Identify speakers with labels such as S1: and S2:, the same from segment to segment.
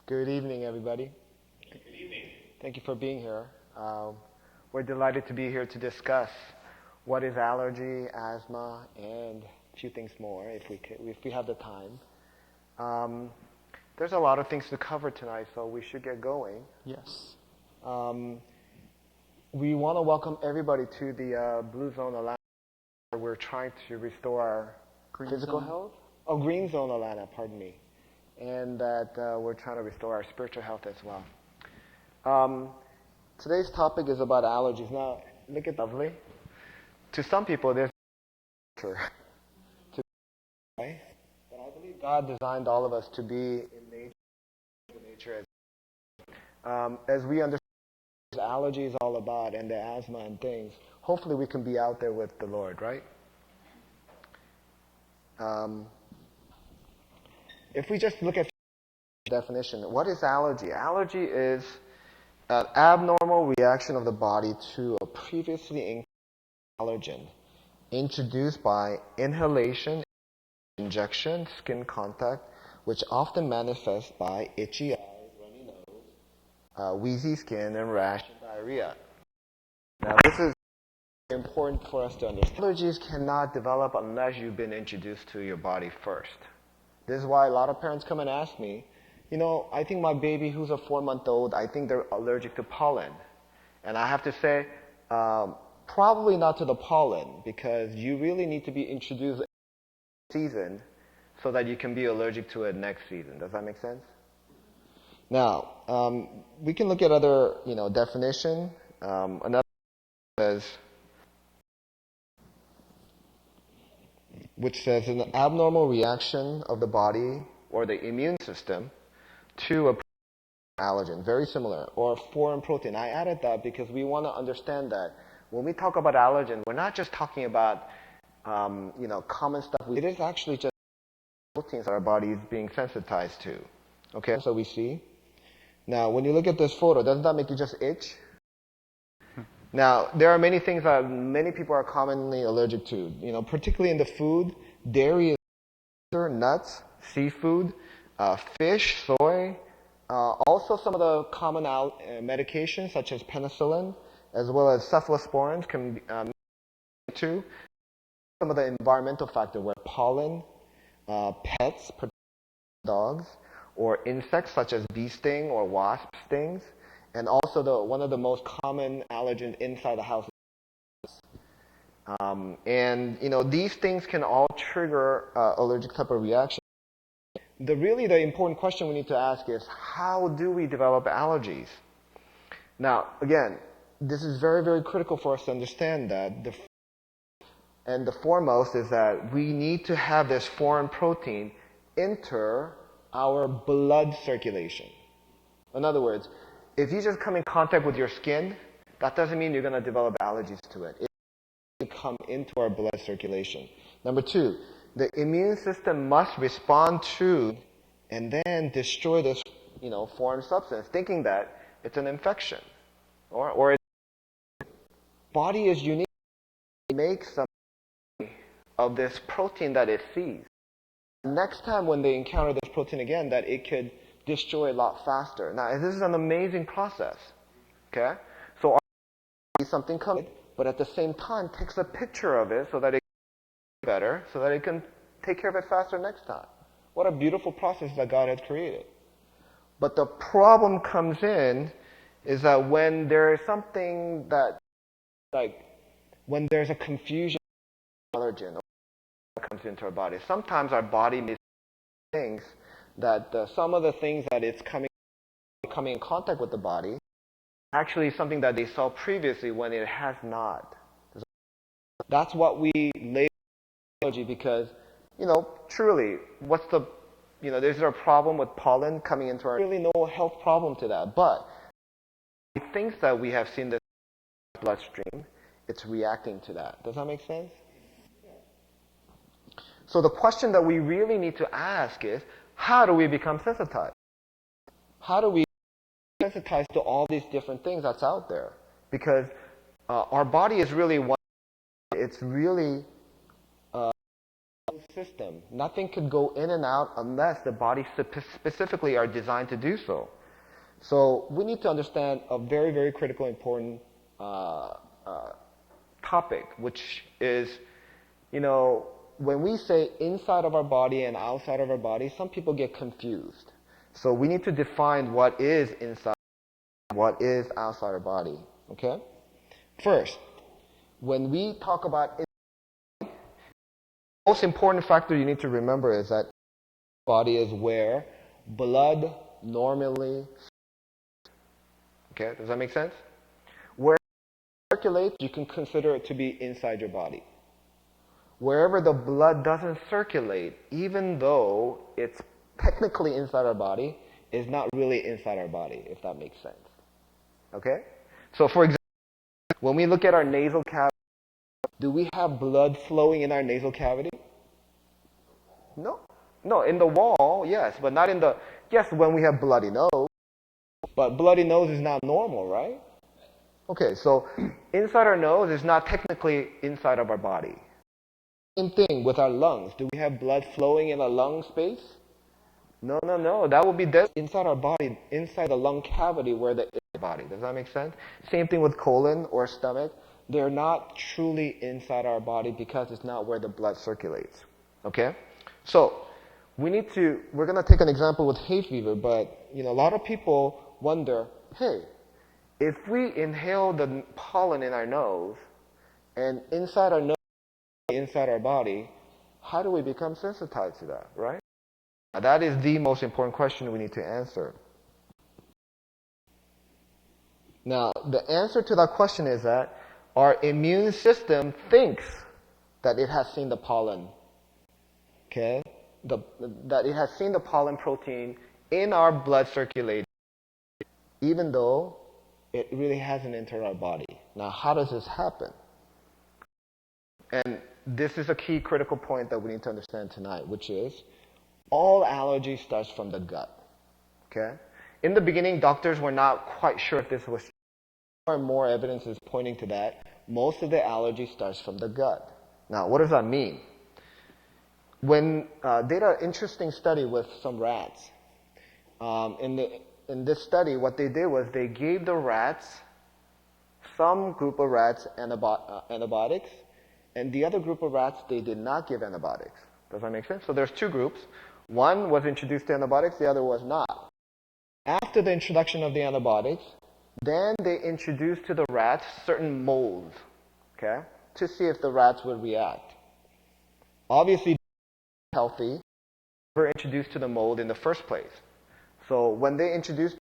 S1: Good evening, everybody.
S2: Good evening.
S1: Thank you for being here. We're delighted to be here to discuss what is allergy, asthma, and a few things more if we have the time. There's a lot of things to cover tonight, so we should get going.
S2: Yes.
S1: We want to welcome everybody to the Blue Zone Atlanta, where we're trying to restore our physical health. Oh, Green Zone Atlanta, pardon me. And that we're trying to restore our spiritual health as well. Today's topic is about allergies. Now, look at lovely. To some people, there's to right? But I believe God designed all of us to be in nature as we understand what allergy is all about and the asthma and things. Hopefully, we can be out there with the Lord, right? If we just look at the definition, what is allergy? Allergy is an abnormal reaction of the body to a previously allergen introduced by inhalation, injection, skin contact, which often manifests by itchy eyes, runny nose, wheezy skin, and rash and diarrhea. Now, this is important for us to understand. Allergies cannot develop unless you've been introduced to your body first. This is why a lot of parents come and ask me, I think my baby who's a 4-month-old, I think they're allergic to pollen. And I have to say, probably not to the pollen, because you really need to be introduced season so that you can be allergic to it next season. Does that make sense? Now, we can look at other, definition. Another says, which says an abnormal reaction of the body or the immune system to a allergen, very similar, or foreign protein. I added that because we want to understand that when we talk about allergen, we're not just talking about, common stuff. It is actually just proteins that our body is being sensitized to. Okay, so we see. Now, when you look at this photo, doesn't that make you just itch? Now, there are many things that many people are commonly allergic to, particularly in the food. Dairy, nuts, seafood, fish, soy, also some of the common medications such as penicillin, as well as cephalosporins can be to some of the environmental factors where pollen, pets, dogs, or insects such as bee sting or wasp stings, and also one of the most common allergens inside the house. These things can all trigger allergic type of reaction. The important question we need to ask is, how do we develop allergies? Now, again, this is very, very critical for us to understand that. The foremost is that we need to have this foreign protein enter our blood circulation. In other words, if you just come in contact with your skin, that doesn't mean you're going to develop allergies to it. It needs to come into our blood circulation. Number two, the immune system must respond to and then destroy this, foreign substance, thinking that it's an infection or body is unique. It makes some of this protein that it sees. Next time when they encounter this protein again, that it could destroy a lot faster. Now, this is an amazing process. Okay, so our body something comes, but at the same time takes a picture of it so that it can better, so that it can take care of it faster next time. What a beautiful process that God has created. But the problem comes in is that when there is something that, when there's a confusion allergen that comes into our body, sometimes our body misses things that some of the things that it's coming in contact with the body actually something that they saw previously when it has not. That's what we label allergy because, truly, what's is there a problem with pollen coming into our... Really no health problem to that, but things that we have seen the bloodstream, it's reacting to that. Does that make sense? So the question that we really need to ask is, how do we become sensitized? How do we become sensitized to all these different things that's out there? Because our body is really one. It's really closed system. Nothing could go in and out unless the body specifically are designed to do so. So we need to understand a very, very critical, important topic, which is, when we say inside of our body and outside of our body, some people get confused. So we need to define what is inside, what is outside our body. Okay? First, when we talk about the most important factor you need to remember is that the body is where blood normally. Okay, does that make sense? Where it circulates, you can consider it to be inside your body. Wherever the blood doesn't circulate, even though it's technically inside our body, is not really inside our body, if that makes sense. Okay? So for example, when we look at our nasal cavity, do we have blood flowing in our nasal cavity? No. No, in the wall, yes, but not in the, yes, when we have bloody nose, but bloody nose is not normal, right? Okay, so inside our nose is not technically inside of our body. Same thing with our lungs. Do we have blood flowing in a lung space? No, no, no. That would be inside our body, inside the lung cavity where the body. Does that make sense? Same thing with colon or stomach. They're not truly inside our body because it's not where the blood circulates. Okay? So, we're going to take an example with hay fever, but, a lot of people wonder, hey, if we inhale the pollen in our nose and inside our nose, inside our body, how do we become sensitized to that, right? Now, that is the most important question we need to answer. Now, the answer to that question is that our immune system thinks that it has seen the pollen, okay? That it has seen the pollen protein in our blood circulation, even though it really hasn't entered our body. Now, how does this happen? And this is a key critical point that we need to understand tonight, which is all allergy starts from the gut. Okay? In the beginning, doctors were not quite sure if this was true. More and more evidence is pointing to that. Most of the allergy starts from the gut. Now, what does that mean? When they did an interesting study with some rats, in this study, what they did was they gave the rats, some group of rats, antibiotics, and the other group of rats, they did not give antibiotics. Does that make sense? So there's two groups. One was introduced to antibiotics, the other was not. After the introduction of the antibiotics, then they introduced to the rats certain molds, okay, to see if the rats would react. Obviously, healthy, were introduced to the mold in the first place. So when they introduced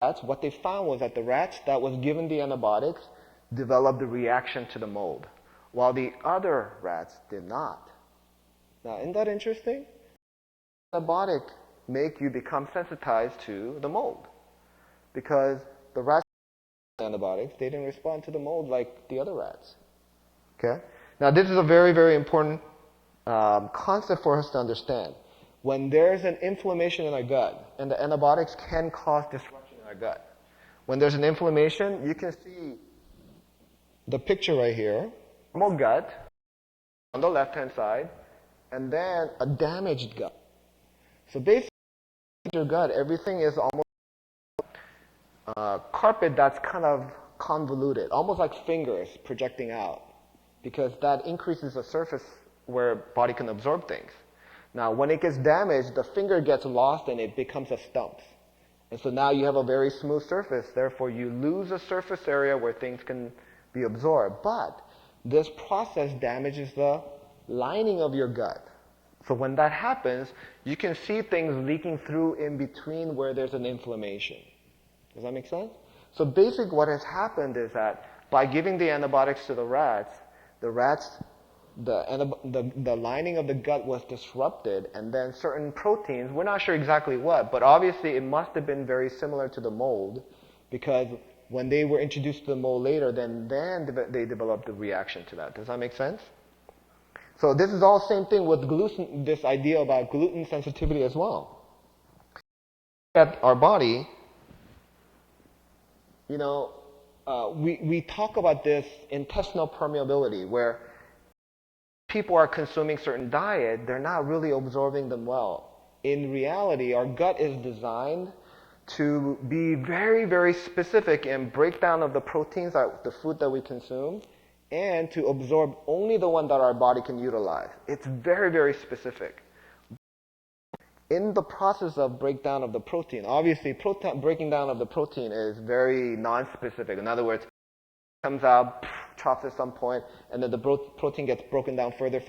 S1: rats, what they found was that the rats that was given the antibiotics developed a reaction to the mold, while the other rats did not. Now, isn't that interesting? Antibiotic make you become sensitized to the mold because the rats antibiotics, they didn't respond to the mold like the other rats. Okay? Now, this is a very, very important concept for us to understand. When there's an inflammation in our gut, and the antibiotics can cause disruption in our gut. When there's an inflammation, you can see the picture right here. Normal gut on the left-hand side, and then a damaged gut. So basically, in your gut, everything is almost carpet that's kind of convoluted, almost like fingers projecting out, because that increases the surface where body can absorb things. Now, when it gets damaged, the finger gets lost and it becomes a stump. And so now you have a very smooth surface, therefore you lose a surface area where things can be absorbed. But this process damages the lining of your gut. So when that happens, you can see things leaking through in between where there's an inflammation. Does that make sense? So basically what has happened is that by giving the antibiotics to the rats, the lining of the gut was disrupted, and then certain proteins, we're not sure exactly what, but obviously it must have been very similar to the mold, because when they were introduced to the mold later, then they developed a reaction to that. Does that make sense? So this is all same thing with gluten, this idea about gluten sensitivity as well. At our body, we talk about this intestinal permeability, where people are consuming certain diet, they're not really absorbing them well. In reality, our gut is designed to be very, very specific in breakdown of the proteins, the food that we consume, and to absorb only the one that our body can utilize. It's very, very specific. In the process of breakdown of the protein, obviously breaking down of the protein is very non-specific. In other words, it comes out, chops at some point, and then the protein gets broken down further,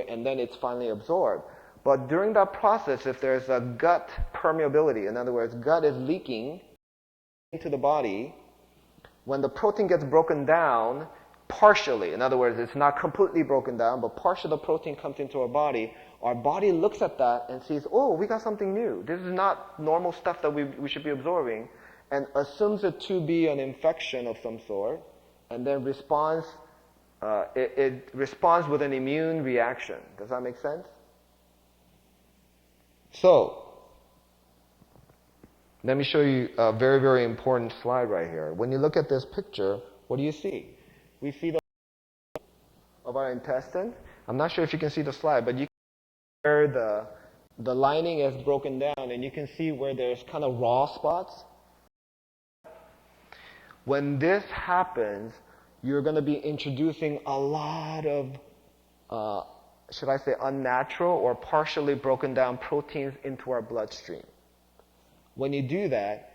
S1: and then it's finally absorbed. But during that process, if there's a gut permeability, in other words, gut is leaking into the body, when the protein gets broken down partially, in other words, it's not completely broken down, but partial the protein comes into our body looks at that and sees, oh, we got something new. This is not normal stuff that we should be absorbing, and assumes it to be an infection of some sort, and then responds, it responds with an immune reaction. Does that make sense? So, let me show you a very, very important slide right here. When you look at this picture, what do you see? We see the of our intestine. I'm not sure if you can see the slide, but you can see where the lining is broken down, and you can see where there's kind of raw spots. When this happens, you're going to be introducing a lot of should I say unnatural or partially broken down proteins into our bloodstream. When you do that,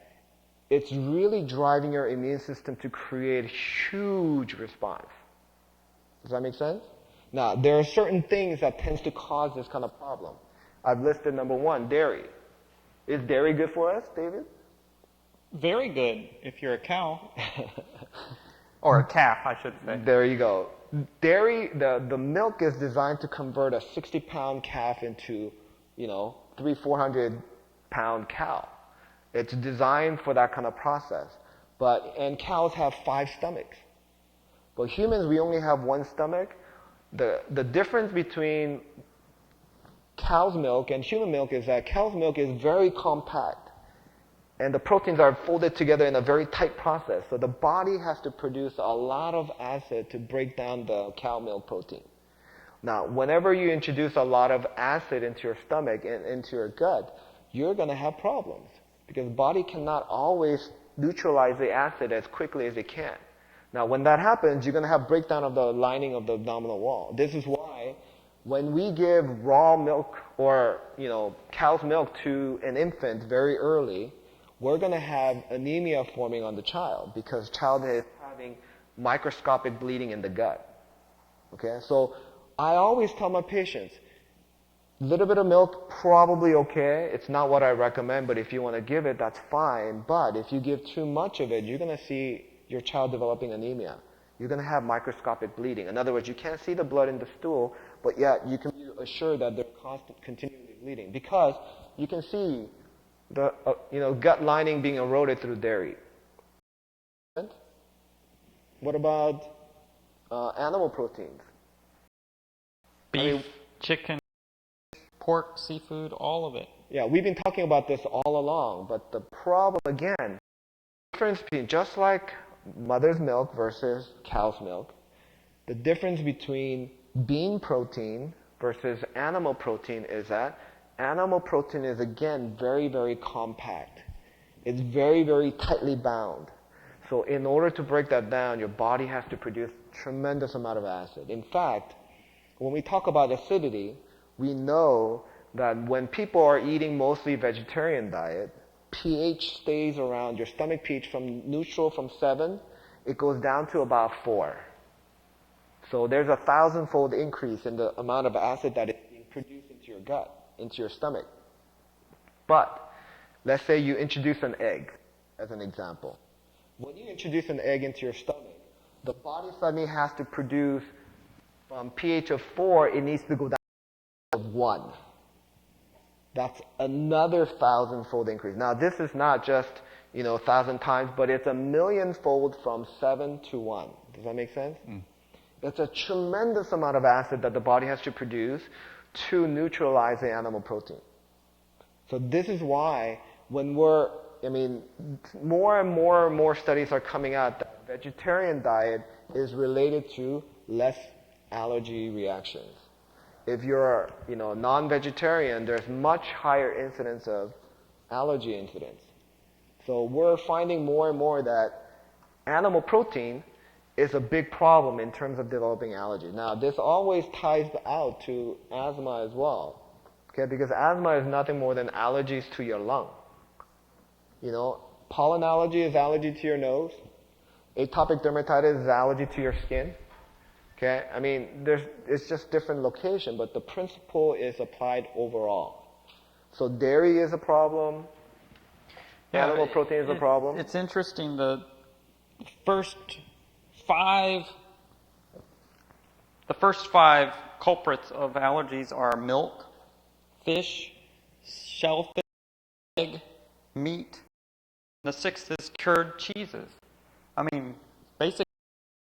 S1: it's really driving your immune system to create a huge response. Does that make sense? Now, there are certain things that tends to cause this kind of problem. I've listed number one, dairy. Is dairy good for us, David?
S2: Very good if you're a cow. Or a calf, I should say.
S1: There you go. Dairy, the milk is designed to convert a 60-pound calf into, 400-pound cow. It's designed for that kind of process. And cows have 5 stomachs. But humans, we only have 1 stomach. The difference between cow's milk and human milk is that cow's milk is very compact. And the proteins are folded together in a very tight process. So the body has to produce a lot of acid to break down the cow milk protein. Now, whenever you introduce a lot of acid into your stomach and into your gut, you're going to have problems. Because the body cannot always neutralize the acid as quickly as it can. Now, when that happens, you're going to have breakdown of the lining of the abdominal wall. This is why when we give raw milk or, cow's milk to an infant very early, we're going to have anemia forming on the child because child is having microscopic bleeding in the gut. Okay? So I always tell my patients, a little bit of milk, probably okay. It's not what I recommend, but if you want to give it, that's fine. But if you give too much of it, you're going to see your child developing anemia. You're going to have microscopic bleeding. In other words, you can't see the blood in the stool, but yet you can be assured that they're continually bleeding because you can see the gut lining being eroded through dairy. What about animal proteins?
S2: Beef, chicken, pork, seafood, all of it.
S1: Yeah, we've been talking about this all along, but the problem again, difference between just like mother's milk versus cow's milk, the difference between bean protein versus animal protein is that animal protein is, again, very, very compact. It's very, very tightly bound. So in order to break that down, your body has to produce tremendous amount of acid. In fact, when we talk about acidity, we know that when people are eating mostly vegetarian diet, pH stays around, your stomach pH from neutral from 7, it goes down to about 4. So there's a 1,000-fold increase in the amount of acid that is being produced into your gut, into your stomach. But let's say you introduce an egg, as an example. When you introduce an egg into your stomach, the body suddenly has to produce, from pH of 4, it needs to go down to 1. That's another 1,000-fold increase. Now, this is not just, 1,000 times, but it's 1,000,000-fold from 7 to 1. Does that make sense? It's a tremendous amount of acid that the body has to produce to neutralize the animal protein. So this is why when more and more studies are coming out that vegetarian diet is related to less allergy reactions. if you're, non-vegetarian, there's much higher incidence of allergy incidence. So we're finding more and more that animal protein is a big problem in terms of developing allergies. Now, this always ties out to asthma as well, okay? Because asthma is nothing more than allergies to your lung. Pollen allergy is allergy to your nose. Atopic dermatitis is allergy to your skin. Okay? I mean, it's just different location, but the principle is applied overall. So dairy is a problem. Animal protein is a problem.
S2: It's interesting. The first five culprits of allergies are milk, fish, shellfish, egg, meat. The sixth is cured cheeses. I mean, basically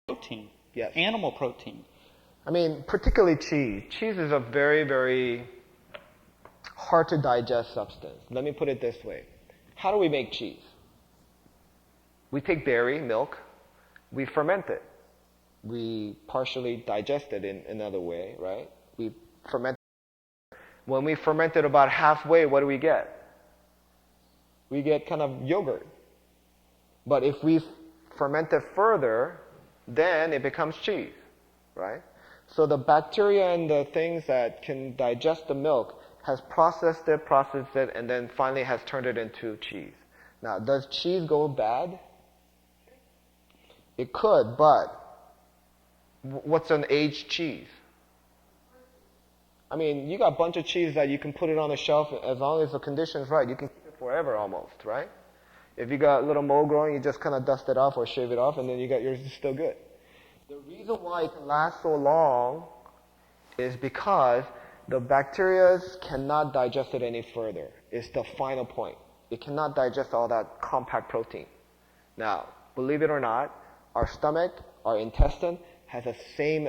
S2: protein.
S1: Yes.
S2: Animal protein.
S1: I mean, particularly cheese. Cheese is a very, very hard to digest substance. Let me put it this way. How do we make cheese? We take dairy, milk, we ferment it. We partially digest it in another way, right? We ferment it. When we ferment it about halfway, what do we get? We get kind of yogurt. But if we ferment it further, then it becomes cheese, right? So the bacteria and the things that can digest the milk has processed it, and then finally has turned it into cheese. Now, does cheese go bad? It could, but what's an aged cheese? I mean, you got a bunch of cheese that you can put it on the shelf as long as the condition's right. You can keep it forever almost, right? If you got a little mold growing, you just kind of dust it off or shave it off, and then you got yours is still good. The reason why it can last so long is because the bacteria cannot digest it any further. It's the final point. It cannot digest all that compact protein. Now, believe it or not, our stomach, our intestine, has the same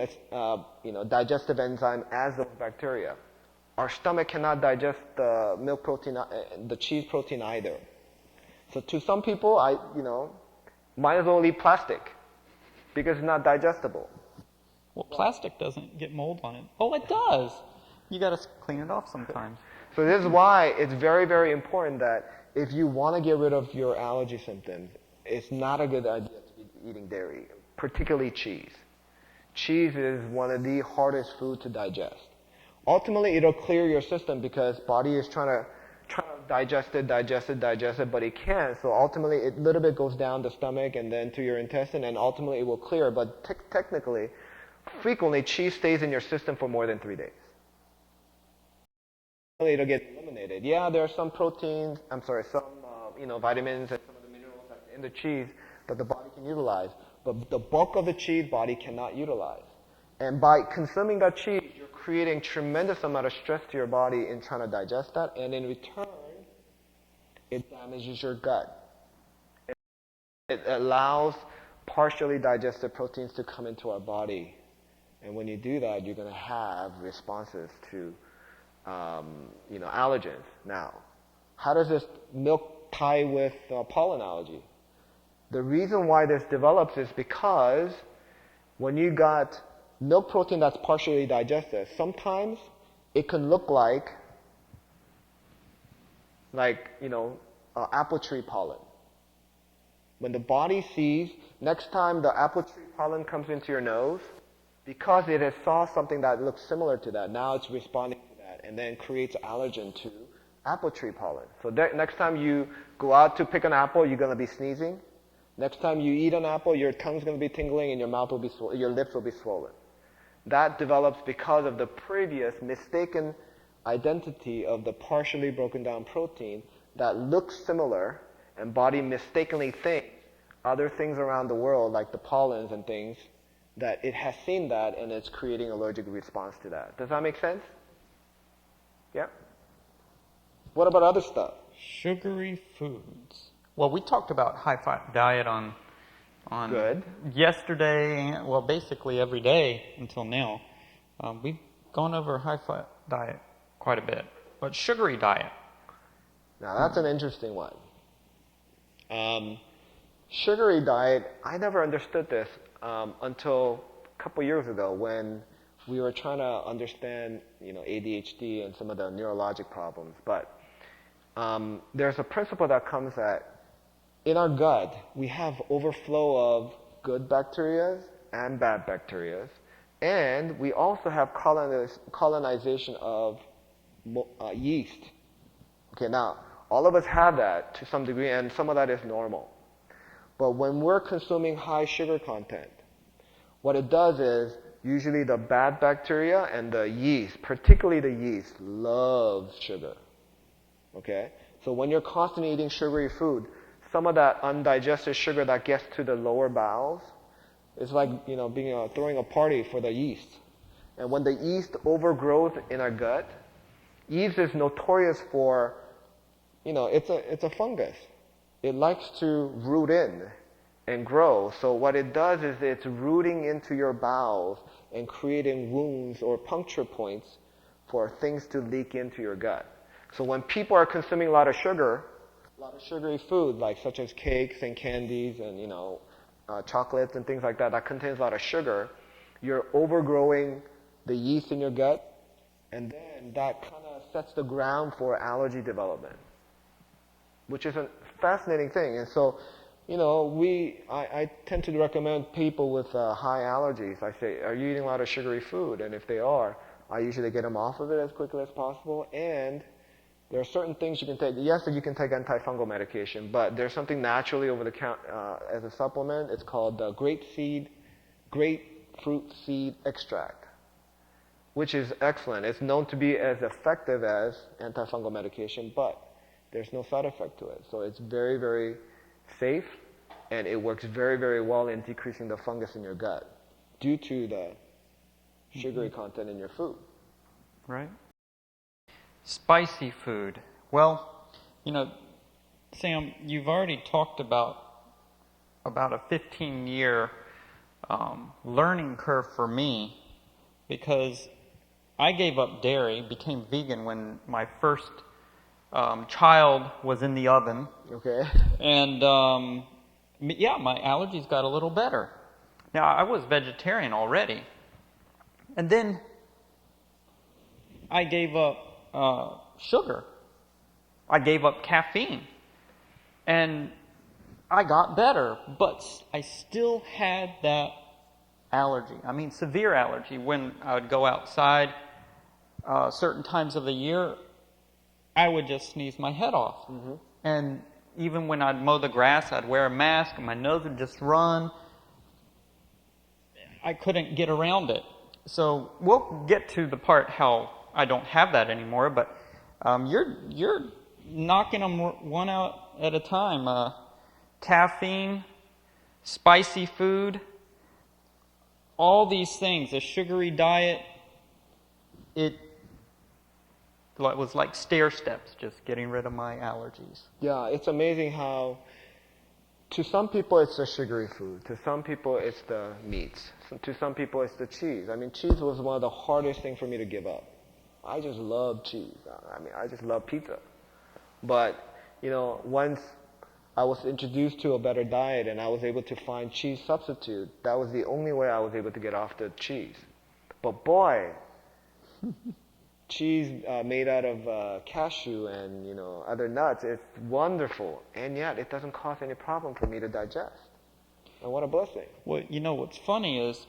S1: digestive enzyme as those bacteria. Our stomach cannot digest the milk protein, the cheese protein either. So to some people, might as well eat plastic because it's not digestible.
S2: Well, plastic doesn't get mold on it. Oh, it does. You got to clean it off sometimes.
S1: So this is why it's very, very important that if you want to get rid of your allergy symptoms, it's not a good idea to be eating dairy, particularly cheese. Cheese is one of the hardest food to digest. Ultimately, it'll clear your system because body is trying to digest it, but it can't. So ultimately, it little bit goes down the stomach and then to your intestine, and ultimately it will clear. But technically, frequently, cheese stays in your system for more than 3 days. It'll get eliminated. Yeah, there are some proteins, some vitamins and some of the minerals that's in the cheese that the body can utilize. But the bulk of the cheese, body cannot utilize. And by consuming that cheese, you're creating tremendous amount of stress to your body in trying to digest that, and in return, it damages your gut. It allows partially digested proteins to come into our body. And when you do that, you're going to have responses to allergens. Now, how does this milk tie with pollen allergy? The reason why this develops is because when you got milk protein that's partially digested, sometimes it can look like apple tree pollen. When the body sees, next time the apple tree pollen comes into your nose, because it has saw something that looks similar to that, now it's responding to that, and then creates allergen to apple tree pollen. So next time you go out to pick an apple, you're going to be sneezing. Next time you eat an apple, your tongue's going to be tingling and your mouth will be your lips will be swollen. That develops because of the previous mistaken identity of the partially broken down protein that looks similar, and body mistakenly thinks other things around the world, like the pollens and things, that it has seen that and it's creating allergic response to that. Does that make sense? Yeah? What about other stuff?
S2: Sugary foods. Well, we talked about high-fat diet on
S1: Good.
S2: yesterday, well, basically every day until now. We've gone over high-fat diet quite a bit, but sugary diet.
S1: Now, that's an interesting one. Sugary diet, I never understood this until a couple years ago when we were trying to understand, ADHD and some of the neurologic problems. But there's a principle that comes that in our gut, we have overflow of good bacteria and bad bacteria. And we also have colonization of yeast. Okay, now, all of us have that to some degree, and some of that is normal. But when we're consuming high sugar content, what it does is, usually the bad bacteria and the yeast, particularly the yeast, loves sugar. Okay? So when you're constantly eating sugary food, some of that undigested sugar that gets to the lower bowels, it's like, throwing a party for the yeast. And when the yeast overgrows in our gut, yeast is notorious for, it's a fungus. It likes to root in and grow. So what it does is it's rooting into your bowels and creating wounds or puncture points for things to leak into your gut. So when people are consuming a lot of sugar, a lot of sugary food, like such as cakes and candies and, chocolates and things like that, that contains a lot of sugar, you're overgrowing the yeast in your gut, and then that kind of sets the ground for allergy development, which is a fascinating thing. And so, I tend to recommend people with high allergies. I say, are you eating a lot of sugary food? And if they are, I usually get them off of it as quickly as possible. And there are certain things you can take. Yes, you can take antifungal medication, but there's something naturally over the counter as a supplement. It's called grapefruit seed extract, which is excellent. It's known to be as effective as antifungal medication, but there's no side effect to it. So it's very, very safe, and it works very, very well in decreasing the fungus in your gut due to the sugary content in your food.
S2: Right. Spicy food. Well, Sam, you've already talked about a 15-year learning curve for me, because I gave up dairy, became vegan when my first child was in the oven.
S1: Okay.
S2: And my allergies got a little better. Now, I was vegetarian already. And then I gave up sugar. I gave up caffeine. And I got better, but I still had that allergy. I mean, severe allergy. When I would go outside certain times of the year, I would just sneeze my head off. Mm-hmm. And even when I'd mow the grass, I'd wear a mask and my nose would just run. I couldn't get around it. So we'll get to the part how I don't have that anymore, but you're knocking them one out at a time. Caffeine, spicy food, all these things, a sugary diet, it was like stair steps, just getting rid of my allergies.
S1: Yeah, it's amazing how to some people it's the sugary food, to some people it's the meats, to some people it's the cheese. I mean, cheese was one of the hardest things for me to give up. I just love cheese. I just love pizza. But, once I was introduced to a better diet and I was able to find cheese substitute, that was the only way I was able to get off the cheese. But boy, cheese made out of cashew and, other nuts, it's wonderful. And yet it doesn't cause any problem for me to digest. And what a blessing.
S2: Well, what's funny is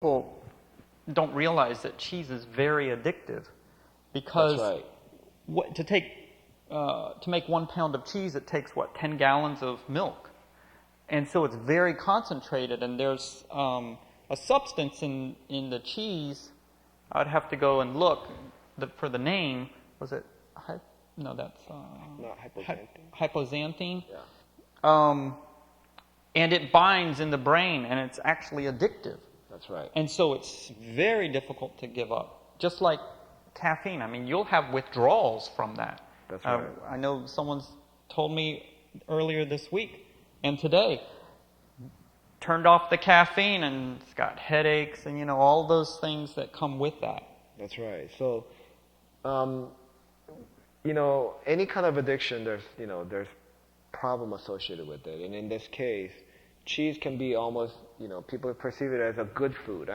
S2: people don't realize that cheese is very addictive, because
S1: that's right.
S2: To make 1 pound of cheese, it takes 10 gallons of milk, and so it's very concentrated. And there's a substance in the cheese. I'd have to go and look for the name. Was it? No, that's
S1: not hypoxanthine.
S2: Hypoxanthine.
S1: Yeah.
S2: And it binds in the brain, and it's actually addictive.
S1: That's right.
S2: And so it's very difficult to give up. Just like caffeine. I mean, you'll have withdrawals from that.
S1: That's right.
S2: I know someone's told me earlier this week and today, turned off the caffeine and it's got headaches and, all those things that come with that.
S1: That's right. So, any kind of addiction, there's problem associated with it. And in this case, cheese can be almost, people perceive it as a good food.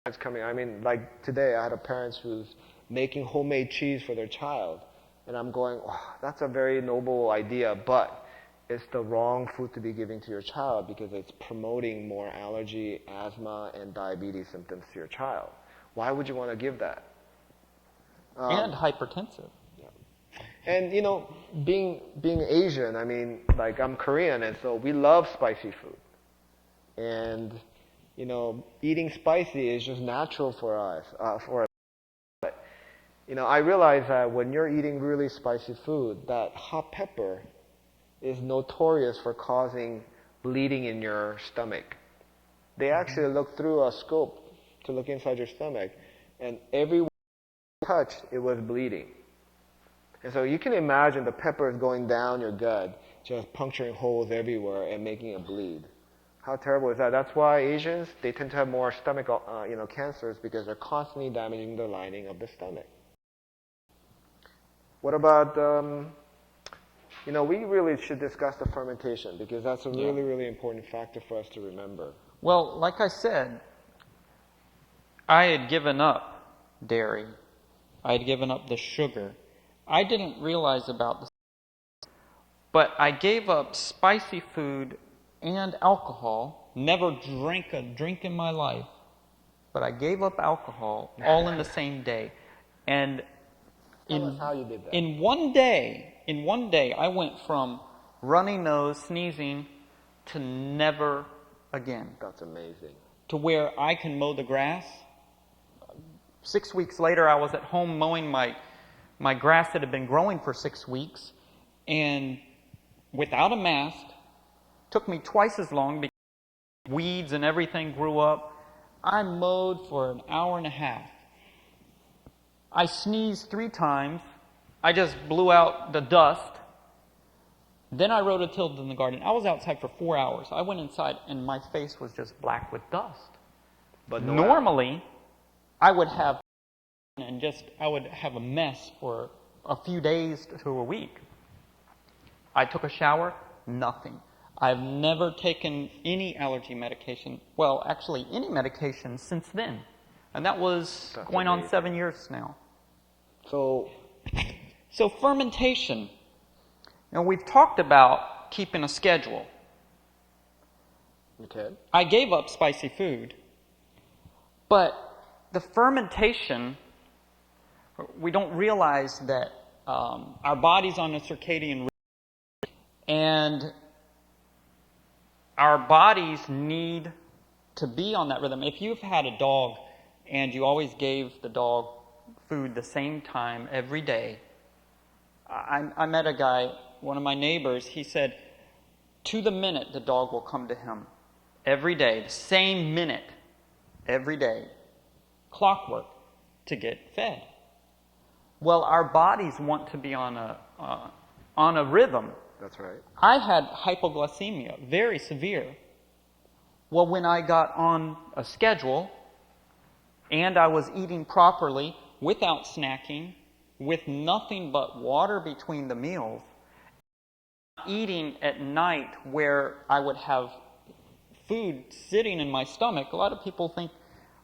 S1: it's coming. I mean, like today, I had a parent who's making homemade cheese for their child, and I'm going, oh, that's a very noble idea, but it's the wrong food to be giving to your child because it's promoting more allergy, asthma, and diabetes symptoms to your child. Why would you want to give that?
S2: And hypertensive.
S1: And you know, being Asian, I mean, like I'm Korean, and so we love spicy food. And you know, eating spicy is just natural for us. But you know, I realize that when you're eating really spicy food, that hot pepper is notorious for causing bleeding in your stomach. They actually look through a scope to look inside your stomach, and every touch, it was bleeding. And so you can imagine the pepper is going down your gut, just puncturing holes everywhere and making it bleed. How terrible is that? That's why Asians, they tend to have more stomach cancers because they're constantly damaging the lining of the stomach. What about, you know, we really should discuss the fermentation because that's a really, really important factor for us to remember.
S2: Well, like I said, I had given up dairy. I had given up the sugar. I didn't realize about the, but I gave up spicy food and alcohol. Never drank a drink in my life, but I gave up alcohol all in the same day. And
S1: Tell us how you did that.
S2: in one day, I went from runny nose, sneezing, to never again.
S1: That's amazing.
S2: To where I can mow the grass. 6 weeks later, I was at home mowing my grass that had been growing for 6 weeks, and without a mask. Took me twice as long because weeds and everything grew up. I mowed for an hour and a half. I sneezed 3 times. I just blew out the dust. Then I rototilled in the garden. I was outside for 4 hours. I went inside and my face was just black with dust.
S1: But
S2: normally, I would have a mess for a few days to a week. I took a shower, nothing. I've never taken any allergy medication. Well, actually, any medication since then. And that was going on 7 years now.
S1: So
S2: fermentation. Now, we've talked about keeping a schedule.
S1: Okay.
S2: I gave up spicy food. But the fermentation, we don't realize that our body's on a circadian rhythm. And our bodies need to be on that rhythm. If you've had a dog and you always gave the dog food the same time every day, I met a guy, one of my neighbors, he said, to the minute the dog will come to him every day, the same minute, every day, clockwork, to get fed. Well, our bodies want to be on a rhythm.
S1: That's right.
S2: I had hypoglycemia, very severe. Well, when I got on a schedule and I was eating properly, without snacking, with nothing but water between the meals, eating at night where I would have food sitting in my stomach, a lot of people think,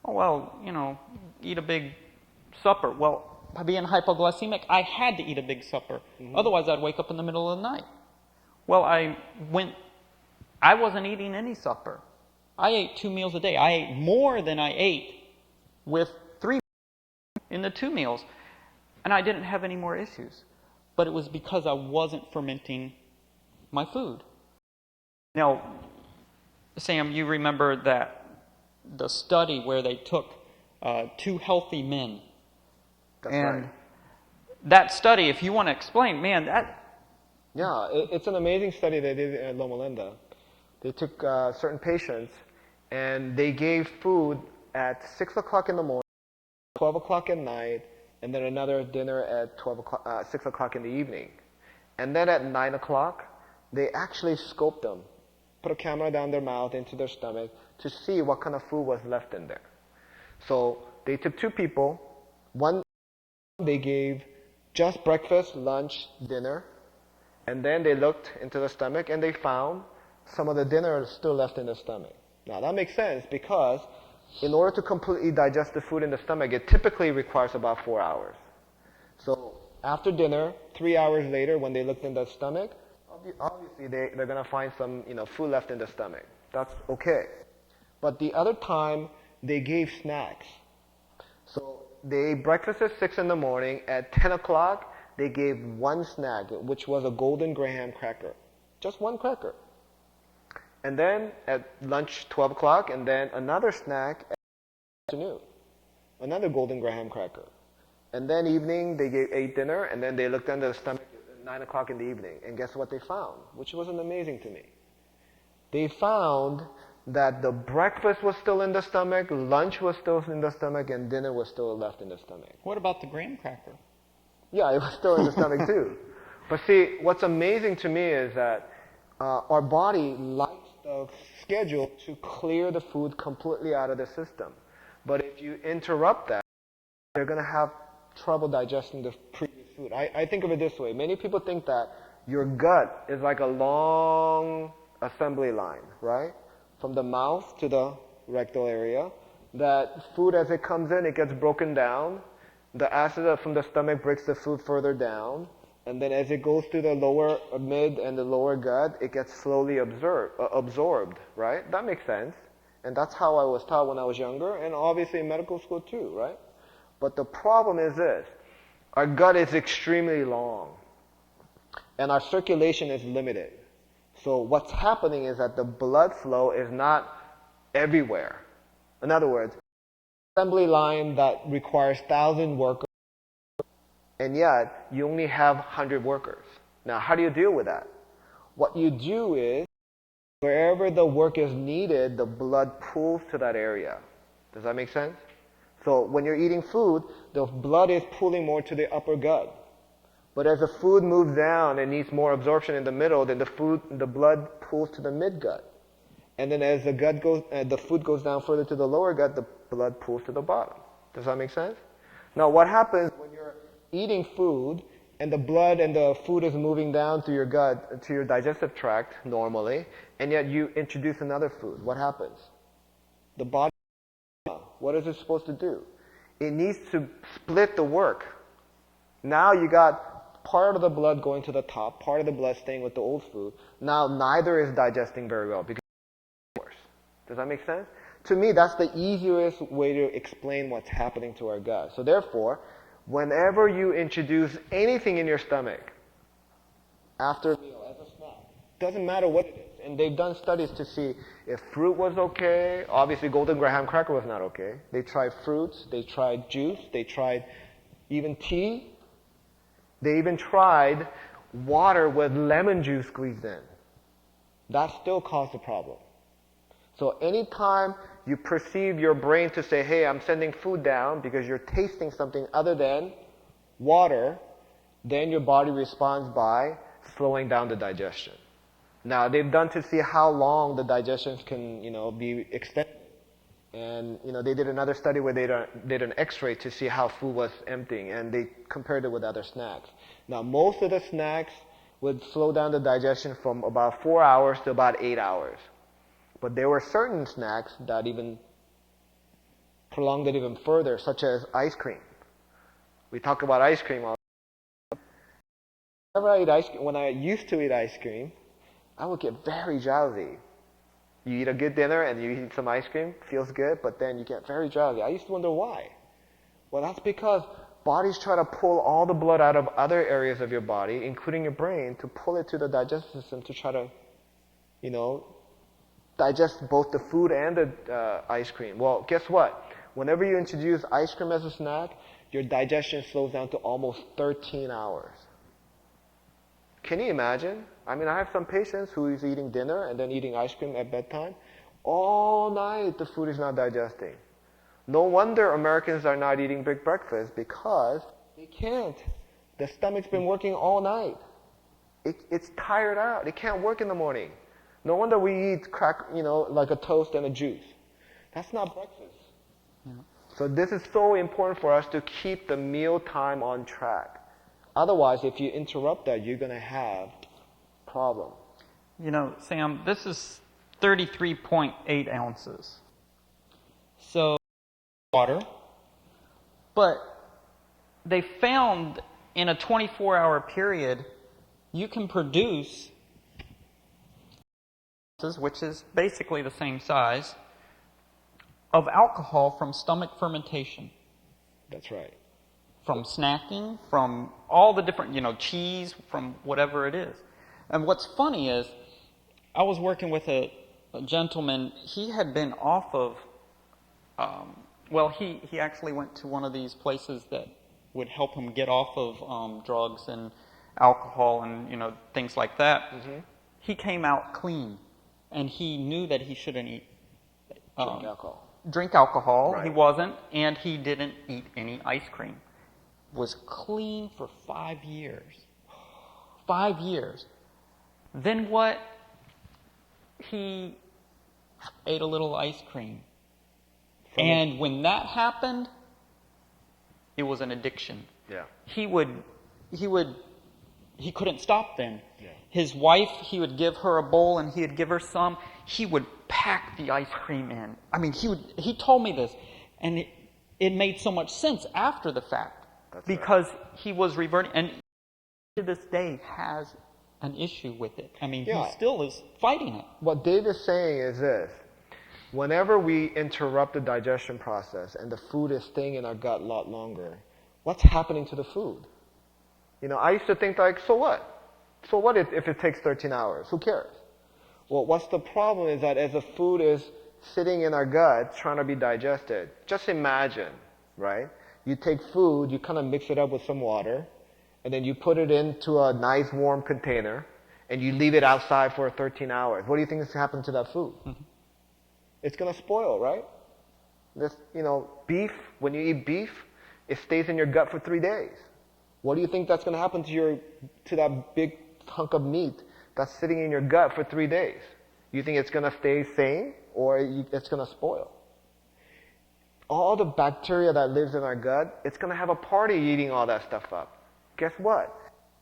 S2: oh, well, you know, eat a big supper. Well, by being hypoglycemic, I had to eat a big supper. Mm-hmm. Otherwise, I'd wake up in the middle of the night. Well, I wasn't eating any supper. I ate 2 meals a day. I ate more than I ate with 3 in the 2 meals. And I didn't have any more issues. But it was because I wasn't fermenting my food. Now, Sam, you remember the study where they took 2 healthy men.
S1: That's
S2: and
S1: right.
S2: That study, if you want to explain, man, that...
S1: Yeah, it's an amazing study they did at Loma Linda. They took certain patients and they gave food at 6 o'clock in the morning, 12 o'clock at night, and then another dinner at 6 o'clock in the evening. And then at 9 o'clock, they actually scoped them, put a camera down their mouth into their stomach to see what kind of food was left in there. So they took 2 people, one they gave just breakfast, lunch, dinner, and then they looked into the stomach and they found some of the dinner still left in the stomach. Now that makes sense because In order to completely digest the food in the stomach, it typically requires about 4 hours. So after dinner, 3 hours later, when they looked in the stomach, obviously they're going to find some food left in the stomach. That's okay. But the other time, they gave snacks. So they ate breakfast at 6 in the morning. At 10 o'clock, they gave one snack, which was a golden graham cracker. Just one cracker. And then at lunch, 12 o'clock, and then another snack at afternoon. Another golden graham cracker. And then evening, they ate dinner, and then they looked under the stomach at 9 o'clock in the evening. And guess what they found? Which wasn't amazing to me. They found that the breakfast was still in the stomach, lunch was still in the stomach, and dinner was still left in the stomach.
S2: What about the graham cracker?
S1: Yeah, it was still in the stomach too. But see, what's amazing to me is that our body likes the schedule to clear the food completely out of the system. But if you interrupt that, they're going to have trouble digesting the previous food. I think of it this way. Many people think that your gut is like a long assembly line, right? From the mouth to the rectal area. That food, as it comes in, it gets broken down. The acid from the stomach breaks the food further down. And then as it goes through the lower, mid, and the lower gut, it gets slowly absorbed, right? That makes sense. And that's how I was taught when I was younger, and obviously in medical school too, right? But the problem is this. Our gut is extremely long, and our circulation is limited. So what's happening is that the blood flow is not everywhere. In other words, assembly line that requires 1,000 workers, and yet you only have 100 workers. Now, how do you deal with that? What you do is, wherever the work is needed, the blood pools to that area. Does that make sense? So when you're eating food, the blood is pooling more to the upper gut. But as the food moves down and needs more absorption in the middle, then the blood pools to the midgut. And then as the food goes down further to the lower gut, the blood pools to the bottom. Does that make sense? Now, what happens when you're eating food and the blood and the food is moving down through your gut, to your digestive tract normally, and yet you introduce another food? What happens? The body, what is it supposed to do? It needs to split the work. Now you got part of the blood going to the top, part of the blood staying with the old food. Now neither is digesting very well because it's worse. Does that make sense? To me, that's the easiest way to explain what's happening to our gut. So therefore, whenever you introduce anything in your stomach after a meal as a snack, doesn't matter what it is. And they've done studies to see if fruit was okay. Obviously, golden graham cracker was not okay. They tried fruits, they tried juice, they tried even tea. They even tried water with lemon juice squeezed in. That still caused a problem. So anytime you perceive your brain to say, hey, I'm sending food down because you're tasting something other than water, then your body responds by slowing down the digestion. Now, they've done to see how long the digestion can, be extended. And, they did another study where they did an x-ray to see how food was emptying, and they compared it with other snacks. Now, most of the snacks would slow down the digestion from about 4 hours to about 8 hours. But there were certain snacks that even prolonged it even further, such as ice cream. We talk about ice cream all the time. Whenever I eat ice cream, when I used to eat ice cream, I would get very drowsy. You eat a good dinner and you eat some ice cream, feels good, but then you get very drowsy. I used to wonder why. Well, that's because bodies try to pull all the blood out of other areas of your body, including your brain, to pull it to the digestive system to try to, digest both the food and the ice cream. Well, guess what? Whenever you introduce ice cream as a snack, your digestion slows down to almost 13 hours. Can you imagine? I have some patients who is eating dinner and then eating ice cream at bedtime. All night the food is not digesting. No wonder Americans are not eating big breakfast because they can't. The stomach's been working all night. It's tired out. It can't work in the morning. No wonder we eat like a toast and a juice. That's not breakfast. Yeah. So this is so important for us to keep the meal time on track. Otherwise, if you interrupt that, you're going to have a problem.
S2: Sam, this is 33.8 ounces. So water, but they found in a 24-hour period you can produce, which is basically the same size, of alcohol from stomach fermentation.
S1: That's right.
S2: From snacking, from all the different, cheese, from whatever it is. And what's funny is, I was working with a gentleman. He had been off of, he actually went to one of these places that would help him get off of drugs and alcohol and, things like that. Mm-hmm. He came out clean, and he knew that he shouldn't eat drink alcohol. Right. He wasn't, and he didn't eat any ice cream. Was clean for 5 years. 5 years. Then what? He ate a little ice cream. And when that happened, it was an addiction.
S1: Yeah.
S2: He couldn't stop then.
S1: Yeah.
S2: His wife, he would give her a bowl and he would give her some. He would pack the ice cream in. I mean, he told me this, and it made so much sense after the fact.
S1: That's
S2: because
S1: right.
S2: He was reverting, and to this day has an issue with it. I mean, he still is fighting it.
S1: What Dave is saying is this. Whenever we interrupt the digestion process and the food is staying in our gut a lot longer, what's happening to the food? I used to think so what? So what if it takes 13 hours? Who cares? Well, what's the problem is that as the food is sitting in our gut trying to be digested, just imagine, right? You take food, you kind of mix it up with some water, and then you put it into a nice warm container, and you leave it outside for 13 hours. What do you think is going to happen to that food? Mm-hmm. It's going to spoil, right? Beef, when you eat beef, it stays in your gut for 3 days. What do you think that's going to happen to that big hunk of meat that's sitting in your gut for 3 days? You think it's going to stay sane, or it's going to spoil? All the bacteria that lives in our gut, it's going to have a party eating all that stuff up. Guess what?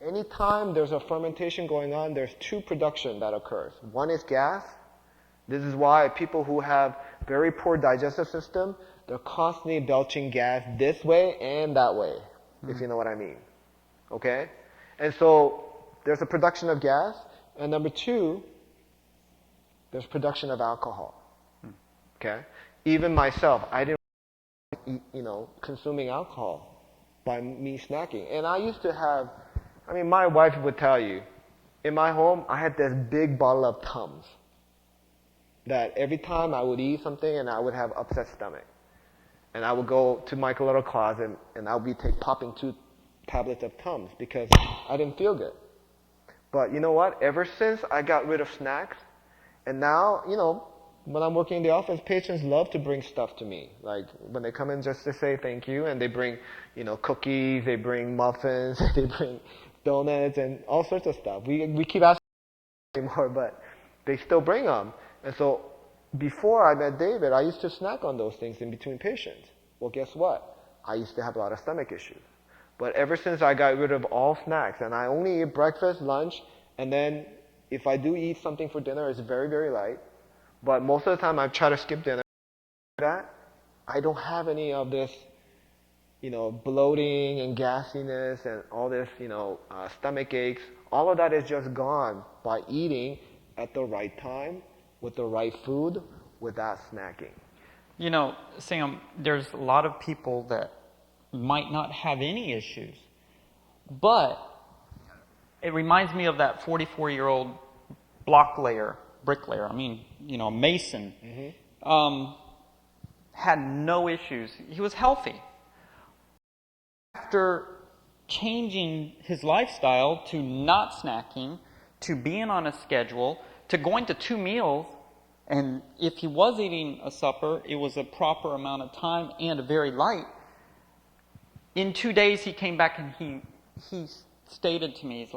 S1: Anytime there's a fermentation going on, there's two production that occurs. One is gas. This is why people who have very poor digestive system, they're constantly belching gas this way and that way, if you know what I mean. Okay? And so there's a production of gas, and number two, there's production of alcohol. Okay? Even myself, I didn't eat, consuming alcohol by me snacking. And I used to have, my wife would tell you, in my home, I had this big bottle of Tums that every time I would eat something and I would have upset stomach. And I would go to my little closet and I would be popping 2 tablets of Tums because I didn't feel good. But you know what? Ever since I got rid of snacks, and now, when I'm working in the office, patients love to bring stuff to me. Like when they come in just to say thank you, and they bring, cookies, they bring muffins, they bring donuts, and all sorts of stuff. We keep asking anymore, but they still bring them. And so before I met David, I used to snack on those things in between patients. Well, guess what? I used to have a lot of stomach issues. But ever since I got rid of all snacks, and I only eat breakfast, lunch, and then if I do eat something for dinner, it's very, very light. But most of the time I try to skip dinner. I don't have any of this, bloating and gassiness and all this, stomach aches. All of that is just gone by eating at the right time, with the right food, without snacking.
S2: Sam, there's a lot of people that might not have any issues, but it reminds me of that 44-year-old bricklayer, a mason, had no issues. He was healthy. After changing his lifestyle to not snacking, to being on a schedule, to going to 2 meals, and if he was eating a supper, it was a proper amount of time and very light. In 2 days, he came back and he stated to me,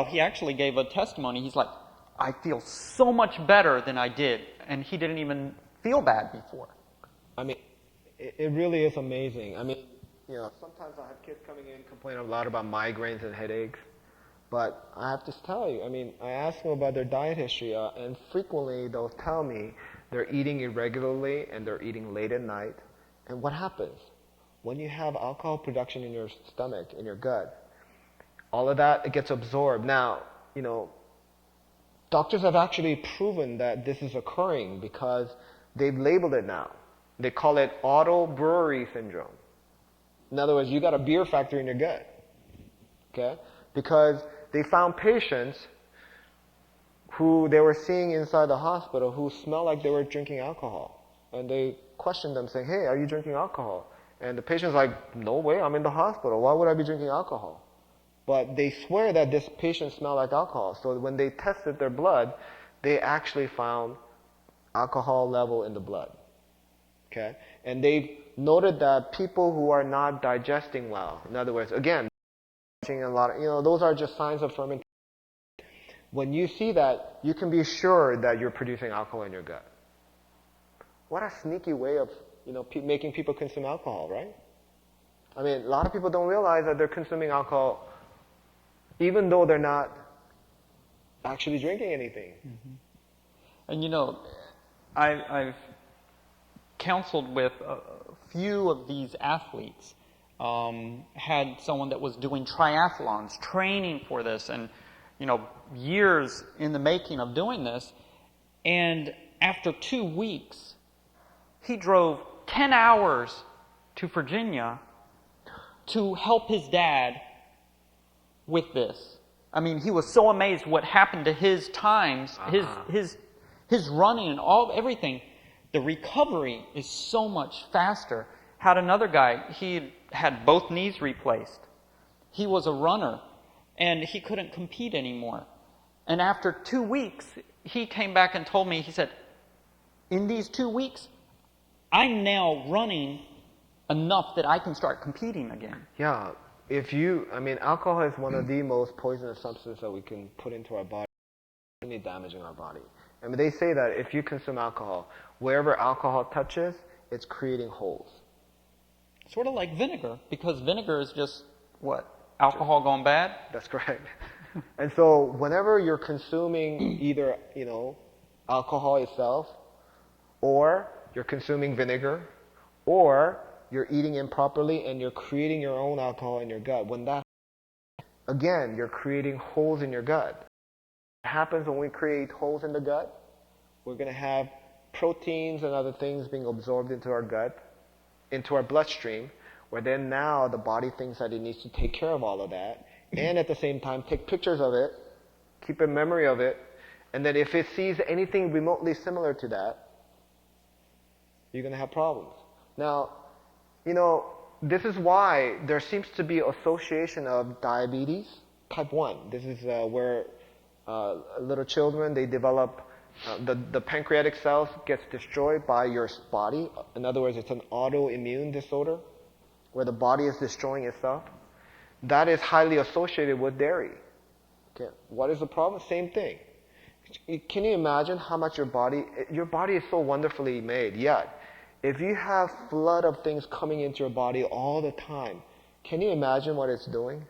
S2: he actually gave a testimony. He's like, I feel so much better than I did. And he didn't even feel bad before.
S1: It really is amazing. Sometimes I have kids coming in complaining a lot about migraines and headaches. But I have to tell you, I ask them about their diet history, and frequently they'll tell me they're eating irregularly, and they're eating late at night. And what happens? When you have alcohol production in your stomach, in your gut, all of that, it gets absorbed. Now, doctors have actually proven that this is occurring because they've labeled it now. They call it auto brewery syndrome. In other words, you got a beer factory in your gut. Okay? Because they found patients who they were seeing inside the hospital who smelled like they were drinking alcohol. And they questioned them saying, hey, are you drinking alcohol? And the patient's like, no way, I'm in the hospital. Why would I be drinking alcohol? But they swear that this patient smelled like alcohol. So when they tested their blood, they actually found alcohol level in the blood. Okay? And they've noted that people who are not digesting well, in other words, again, a lot of, those are just signs of fermentation. When you see that, you can be sure that you're producing alcohol in your gut. What a sneaky way of, making people consume alcohol, right? I mean, a lot of people don't realize that they're consuming alcohol even though they're not actually drinking anything.
S2: Mm-hmm. And I've counseled with a few of these athletes. Had someone that was doing triathlons, training for this, and years in the making of doing this. And after 2 weeks, he drove 10 hours to Virginia to help his dad with this. I mean, he was so amazed what happened to his times, his running and everything. The recovery is so much faster. Had another guy, he had both knees replaced. He was a runner, and he couldn't compete anymore. And after 2 weeks, he came back and told me, he said, in these 2 weeks, I'm now running enough that I can start competing again.
S1: Yeah. Alcohol is one of the most poisonous substances that we can put into our body, really damaging our body. They say that if you consume alcohol, wherever alcohol touches, it's creating holes.
S2: Sort of like vinegar, because vinegar is just, alcohol gone bad?
S1: That's correct. And so whenever you're consuming either, alcohol itself, or you're consuming vinegar, or you're eating improperly and you're creating your own alcohol in your gut, again, you're creating holes in your gut. What happens when we create holes in the gut? We're going to have proteins and other things being absorbed into our gut, into our bloodstream, where then now the body thinks that it needs to take care of all of that, and at the same time take pictures of it, keep a memory of it, and then if it sees anything remotely similar to that, you're going to have problems. Now, this is why there seems to be association of diabetes type 1. This is where little children, they develop, the pancreatic cells gets destroyed by your body. In other words, it's an autoimmune disorder where the body is destroying itself. That is highly associated with dairy. Okay. What is the problem? Same thing. Can you imagine how much your body is so wonderfully made, yet if you have flood of things coming into your body all the time, can you imagine what it's doing?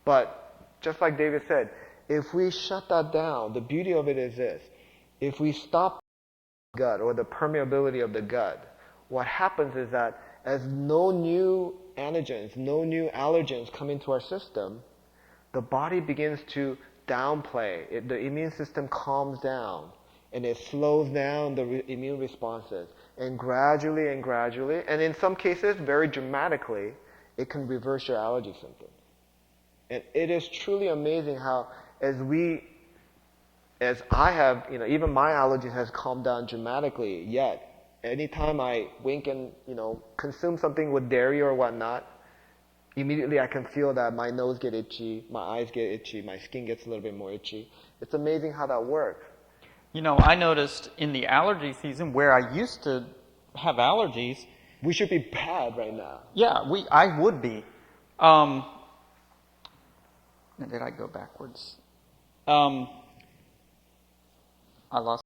S1: But just like David said, if we shut that down, the beauty of it is this. If we stop the gut or the permeability of the gut, what happens is that as no new antigens, no new allergens come into our system, the body begins to downplay. The immune system calms down. And it slows down the immune responses. And gradually, and in some cases, very dramatically, it can reverse your allergy symptoms. And it is truly amazing how, as I have, even my allergy has calmed down dramatically, yet anytime I wink and, consume something with dairy or whatnot, immediately I can feel that my nose gets itchy, my eyes get itchy, my skin gets a little bit more itchy. It's amazing how that works.
S2: I noticed in the allergy season where I used to have allergies.
S1: We should be bad right now.
S2: Yeah, I would be. Did I go backwards? I lost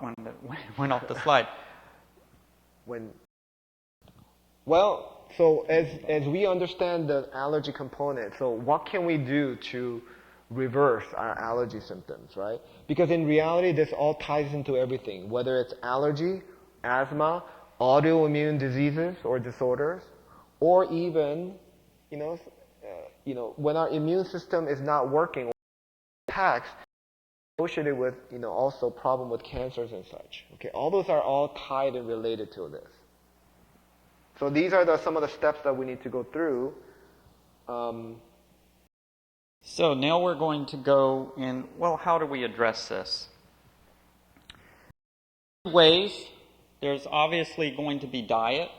S2: one that went off the slide.
S1: So as we understand the allergy component, so what can we do to reverse our allergy symptoms, right? Because in reality, this all ties into everything, whether it's allergy, asthma, autoimmune diseases or disorders, or even, when our immune system is not working, attacks associated with, also problem with cancers and such. Okay, all those are all tied and related to this. So these are some of the steps that we need to go through.
S2: So now we're going to go in, well, how do we address this? Ways. There's obviously going to be diet.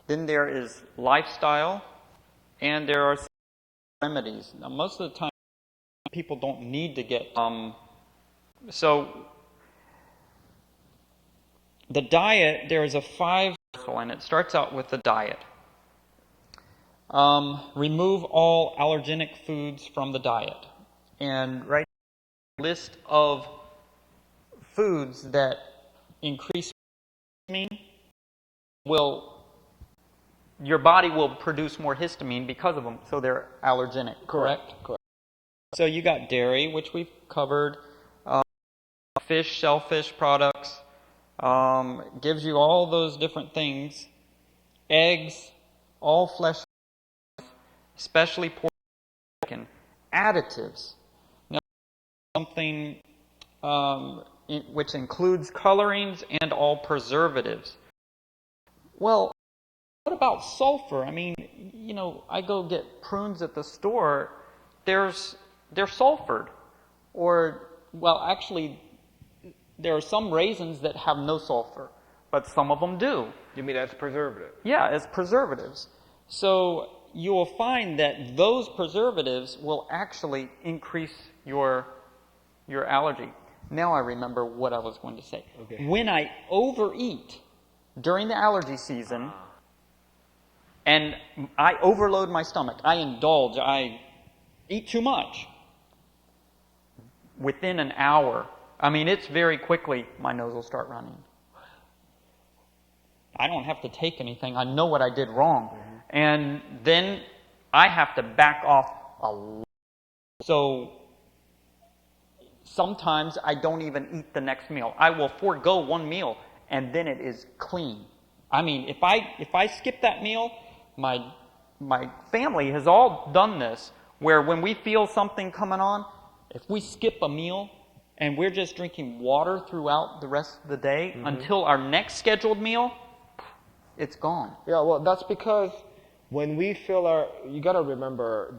S2: Then there is lifestyle. And there are remedies. Now, most of the time, people don't need to get... So the diet, there is a 5, and it starts out with the diet. Remove all allergenic foods from the diet. And right now, a list of foods that increase histamine your body will produce more histamine because of them, so they're allergenic, correct?
S1: Correct.
S2: So you got dairy, which we've covered, fish, shellfish products, gives you all those different things, eggs, all flesh, especially pork and additives. Now, something which includes colorings and all preservatives. Well, what about sulfur? I mean, I go get prunes at the store, they're sulfured. Or, well, actually, there are some raisins that have no sulfur, but some of them do.
S1: You mean as preservative?
S2: Yeah, as preservatives. So you will find that those preservatives will actually increase your allergy. Now I remember what I was going to say.
S1: Okay.
S2: When I overeat during the allergy season, and I overload my stomach, I indulge, I eat too much, within an hour, it's very quickly, my nose will start running. I don't have to take anything. I know what I did wrong. Mm-hmm. And then I have to back off a lot. So sometimes I don't even eat the next meal. I will forego one meal, and then it is clean. If I skip that meal, my family has all done this, where when we feel something coming on, if we skip a meal and we're just drinking water throughout the rest of the day until our next scheduled meal, it's gone.
S1: Yeah, well, that's because when we feel you got to remember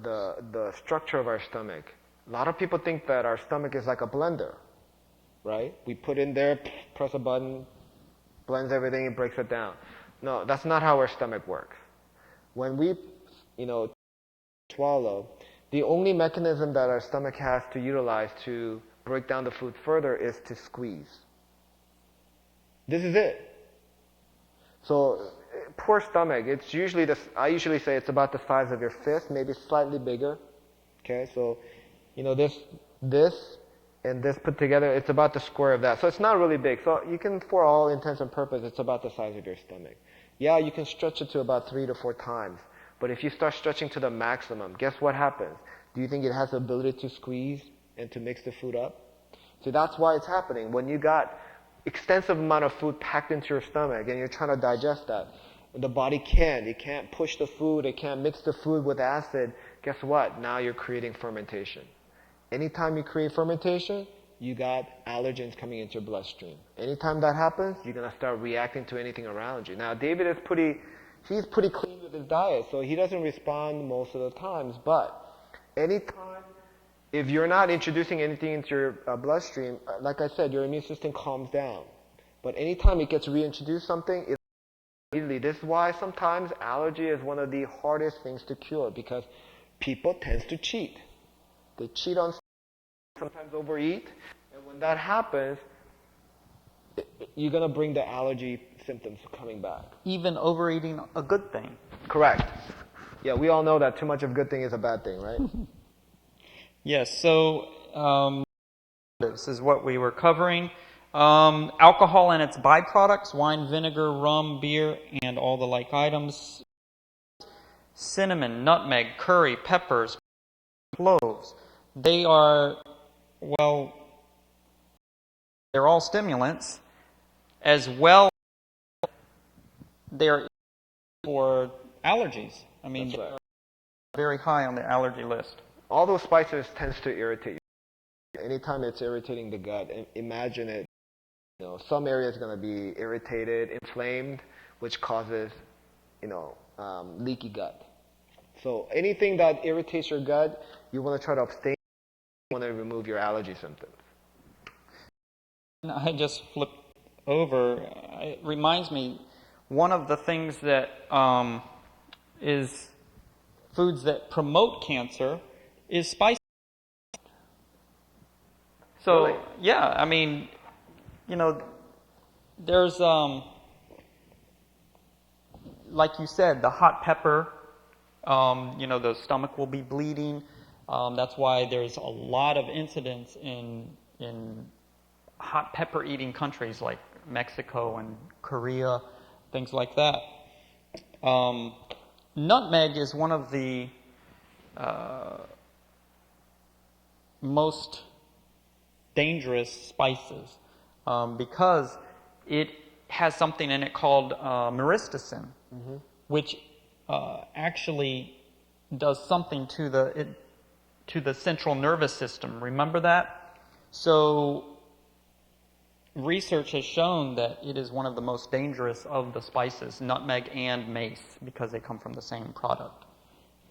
S1: the structure of our stomach. A lot of people think that our stomach is like a blender, right? We put in there, press a button, blends everything, it breaks it down. No, that's not how our stomach works. When we, swallow, the only mechanism that our stomach has to utilize to break down the food further is to squeeze. This is it. So, poor stomach, it's usually I usually say it's about the size of your fist, maybe slightly bigger. Okay, so, this and this put together, it's about the square of that. So it's not really big. So you can, for all intents and purposes, it's about the size of your stomach. Yeah, you can stretch it to about 3 to 4 times. But if you start stretching to the maximum, guess what happens? Do you think it has the ability to squeeze and to mix the food up? So that's why it's happening. When you got extensive amount of food packed into your stomach and you're trying to digest that, the body can't. It can't push the food. It can't mix the food with acid. Guess what? Now you're creating fermentation. Anytime you create fermentation, you got allergens coming into your bloodstream. Anytime that happens, you're going to start reacting to anything around you. Now, David is he's pretty clean with his diet, so he doesn't respond most of the times. But anytime, if you're not introducing anything into your bloodstream, like I said, your immune system calms down. But anytime it gets reintroduced something, immediately. This is why sometimes allergy is one of the hardest things to cure, because people tend to cheat. They cheat on, sometimes overeat, and when that happens, you're going to bring the allergy symptoms coming back.
S2: Even overeating a good thing.
S1: Correct. Yeah, we all know that too much of a good thing is a bad thing, right?
S2: Yes, so this is what we were covering. Alcohol and its byproducts, wine, vinegar, rum, beer, and all the like items. Cinnamon, nutmeg, curry, peppers, cloves. they are, well, they're all stimulants, as well as they're for allergies. I mean,
S1: That's right.
S2: they're very high on the allergy list.
S1: All those spices tends to irritate you. Anytime it's irritating the gut, imagine it. Some area is going to be irritated, inflamed, which causes, leaky gut. So anything that irritates your gut, you want to try to abstain. You want to remove your allergy symptoms.
S2: I just flipped over. It reminds me, one of the things that is foods that promote cancer is spices. So,
S1: Really?
S2: yeah, I mean, there's, like you said, the hot pepper, the stomach will be bleeding. That's why there's a lot of incidents in hot pepper eating countries like Mexico and Korea, things like that. Nutmeg is one of the most dangerous spices because it has something in it called myristicin, which actually does something to the central nervous system. Remember that? So research has shown that it is one of the most dangerous of the spices, nutmeg and mace, because they come from the same product.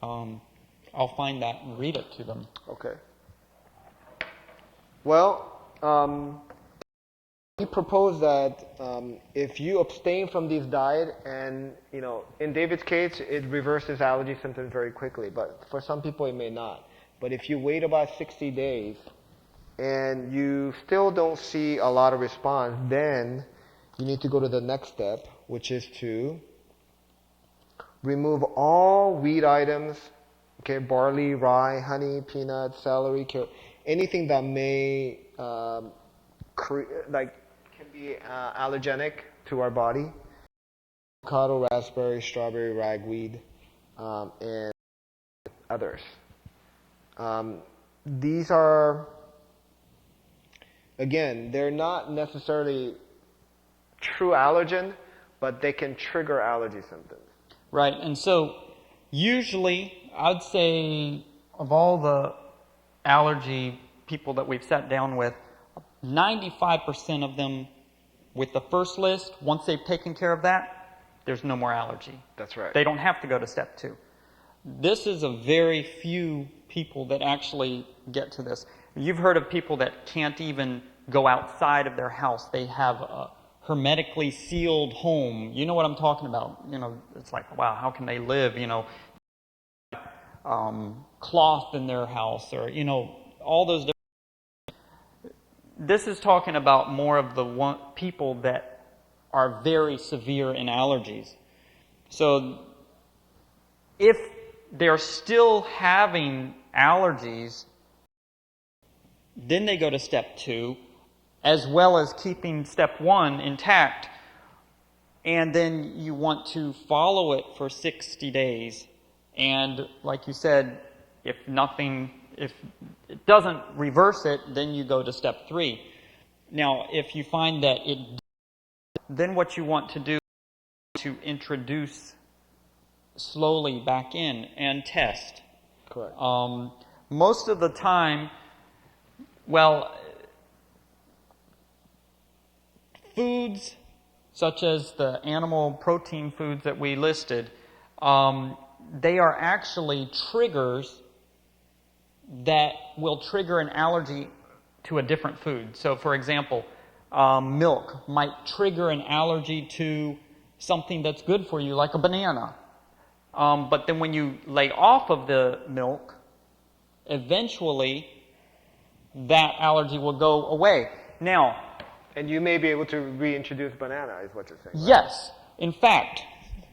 S2: I'll find that and read it to them.
S1: Okay. Well, we propose that if you abstain from this diet, and in David's case, it reverses allergy symptoms very quickly, but for some people it may not. But if you wait about 60 days and you still don't see a lot of response, then you need to go to the next step, which is to remove all wheat items, okay, barley, rye, honey, peanuts, celery, carrot, anything that may can be allergenic to our body. Avocado, raspberry, strawberry, ragweed, and others. These are, again, they're not necessarily true allergen, but they can trigger allergy symptoms.
S2: Right, and so usually I'd say of all the allergy people that we've sat down with, 95% of them with the first list, once they've taken care of that, there's no more allergy.
S1: That's right.
S2: They don't have to go to step 2. This is a very few people that actually get to this. You've heard of people that can't even go outside of their house. They have a hermetically sealed home. You know what I'm talking about. It's like, wow, how can they live? Cloth in their house, or all those different. This is talking about more of the people that are very severe in allergies. So if they're still having allergies, then they go to step 2, as well as keeping step 1 intact. And then you want to follow it for 60 days. And like you said, if it doesn't reverse it, then you go to step 3. Now, if you find that then what you want to do is to introduce slowly back in and test.
S1: Correct.
S2: Most of the time, foods such as the animal protein foods that we listed, they are actually triggers that will trigger an allergy to a different food. So, for example, milk might trigger an allergy to something that's good for you, like a banana. But then when you lay off of the milk, eventually that allergy will go away. Now,
S1: and you may be able to reintroduce banana, is what you're saying. Right?
S2: Yes. In fact,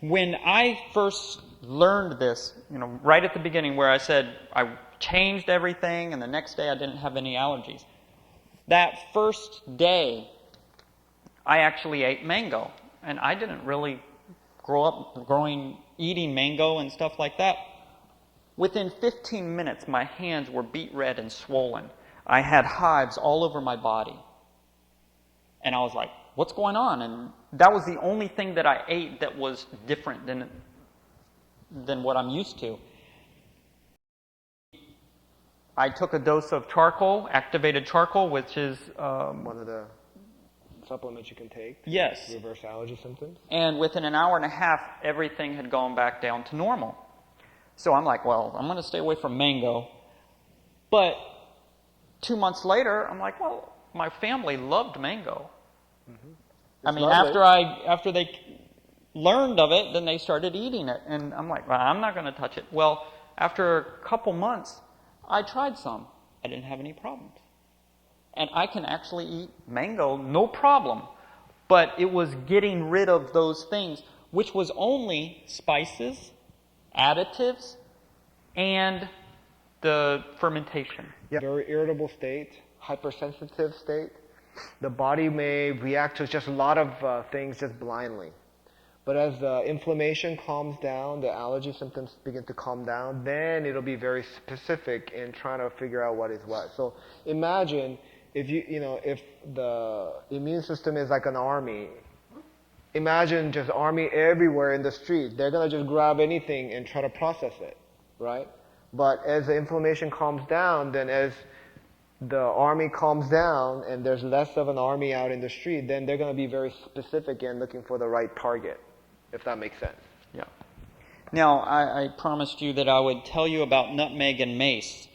S2: when I first learned this, right at the beginning where I said I changed everything and the next day I didn't have any allergies, that first day I actually ate mango. And I didn't really grow up eating mango and stuff like that. Within 15 minutes, my hands were beet red and swollen. I had hives all over my body. And I was like, what's going on? And that was the only thing that I ate that was different than what I'm used to. I took a dose of charcoal, activated charcoal, which is...
S1: one of the supplements you can take to
S2: yes.
S1: reverse allergy symptoms.
S2: And within an hour and a half, everything had gone back down to normal. So I'm like, well, I'm going to stay away from mango. But 2 months later, I'm like, well, my family loved mango.
S1: Mm-hmm.
S2: I mean,
S1: lovely.
S2: after they learned of it, then they started eating it. And I'm like, well, I'm not going to touch it. Well, after a couple months, I tried some. I didn't have any problems. And I can actually eat mango, no problem. But it was getting rid of those things, which was only spices, additives, and the fermentation.
S1: Yeah, very irritable state, hypersensitive state. The body may react to just a lot of things just blindly. But as the inflammation calms down, the allergy symptoms begin to calm down, then it'll be very specific in trying to figure out what is what. So imagine if if the immune system is like an army. Imagine just army everywhere in the street. They're going to just grab anything and try to process it, right? But as the inflammation calms down, then as the army calms down and there's less of an army out in the street, then they're going to be very specific in looking for the right target, if that makes sense.
S2: Yeah. Now, I promised you that I would tell you about nutmeg and mace.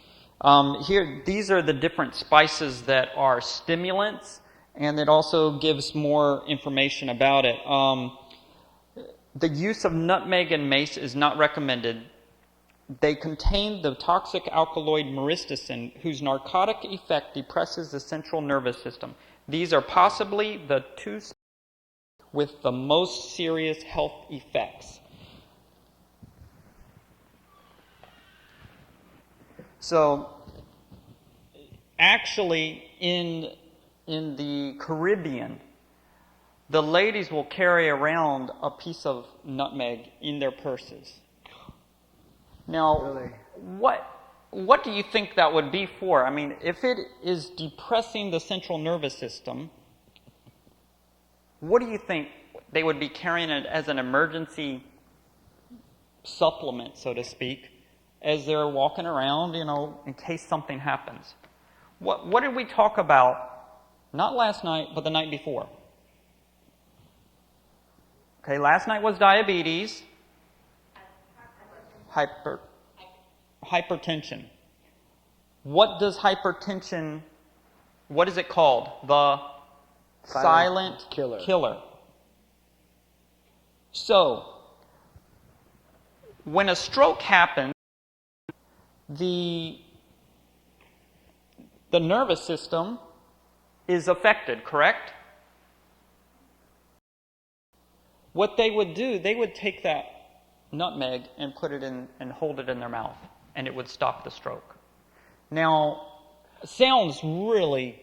S2: These are the different spices that are stimulants, and it also gives more information about it. The use of nutmeg and mace is not recommended. They contain the toxic alkaloid myristicin, whose narcotic effect depresses the central nervous system. These are possibly the two with the most serious health effects. So, actually, in the Caribbean, the ladies will carry around a piece of nutmeg in their purses. Now,
S1: Really?
S2: what do you think that would be for? I mean, if it is depressing the central nervous system, what do you think they would be carrying it as an emergency supplement, so to speak, as they're walking around, in case something happens? What did we talk about, not last night, but the night before? Okay, last night was diabetes, hypertension. What does hypertension, what is it called? The silent killer. So, when a stroke happens, the nervous system is affected, correct? What they would do, they would take that nutmeg and put it in and hold it in their mouth, and it would stop the stroke. Now, it sounds really,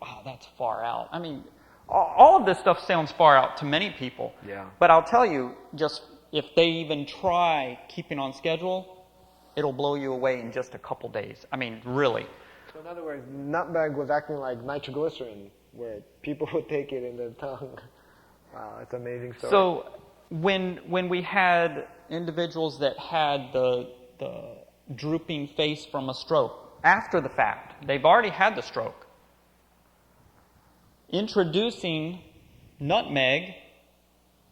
S2: wow, that's far out. I mean, all of this stuff sounds far out to many people.
S1: Yeah.
S2: But I'll tell you, just if they even try keeping on schedule, it'll blow you away in just a couple days. I mean, really.
S1: So in other words, nutmeg was acting like nitroglycerin, where people would take it in their tongue. Wow, it's an amazing story.
S2: So when we had individuals that had the drooping face from a stroke, after the fact, they've already had the stroke, introducing nutmeg,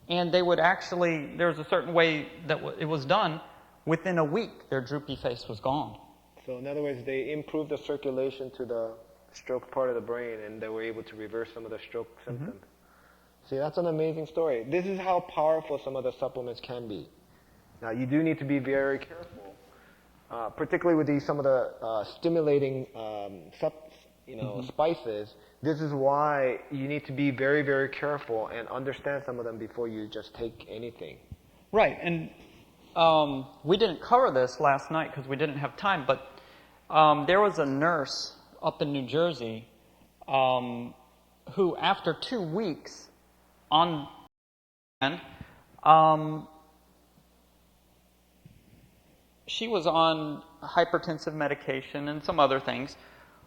S2: and they would actually, there's a certain way that it was done, within a week their droopy face was gone.
S1: So in other words, they improved the circulation to the stroke part of the brain, and they were able to reverse some of the stroke symptoms. Mm-hmm. See, that's an amazing story. This is how powerful some of the supplements can be. Now, you do need to be very careful, particularly with some of the stimulating spices. This is why you need to be very, very careful and understand some of them before you just take anything.
S2: Right, and we didn't cover this last night because we didn't have time, but there was a nurse up in New Jersey who, after 2 weeks she was on hypertensive medication and some other things.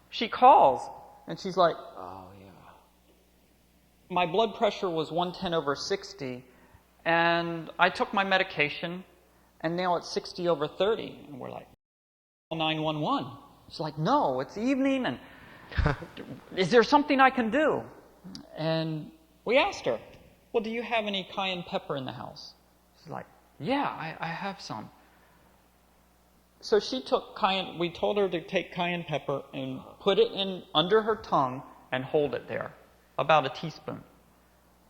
S2: She calls, and she's like,
S1: Oh, yeah.
S2: my blood pressure was 110/60, and I took my medication, and now it's 60/30. And we're like, 911. She's like, no, it's evening, and is there something I can do? And we asked her, well, do you have any cayenne pepper in the house? She's like, yeah, I have some. So she took cayenne, we told her to take cayenne pepper and put it in under her tongue and hold it there, about a teaspoon.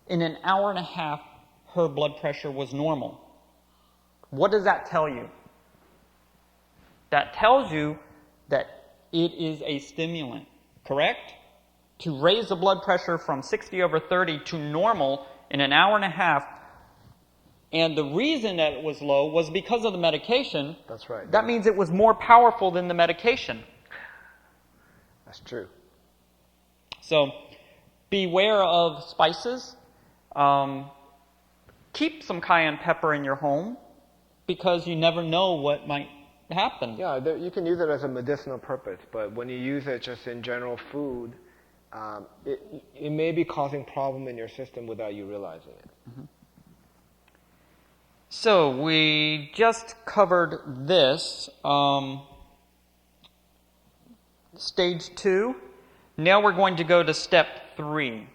S2: In an hour and a half, her blood pressure was normal. What does that tell you? That tells you that it is a stimulant, correct? To raise the blood pressure from 60/30 to normal in an hour and a half. And the reason that it was low was because of the medication.
S1: That's right.
S2: That means it was more powerful than the medication.
S1: That's true.
S2: So beware of spices. Keep some cayenne pepper in your home because you never know what might happen.
S1: Yeah, you can use it as a medicinal purpose, but when you use it just in general food, it may be causing problem in your system without you realizing it.
S2: Mm-hmm. So we just covered this. Stage 2. Now we're going to go to step 3.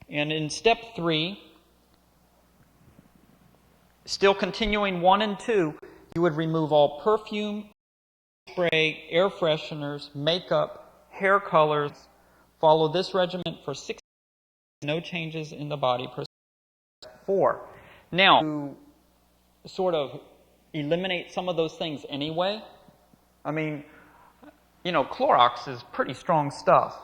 S2: And in step 3, still continuing 1 and 2, you would remove all perfume, spray, air fresheners, makeup, hair colors. Follow this regimen for 6 days, no changes in the body. 4. Now, to sort of eliminate some of those things anyway, I mean, Clorox is pretty strong stuff.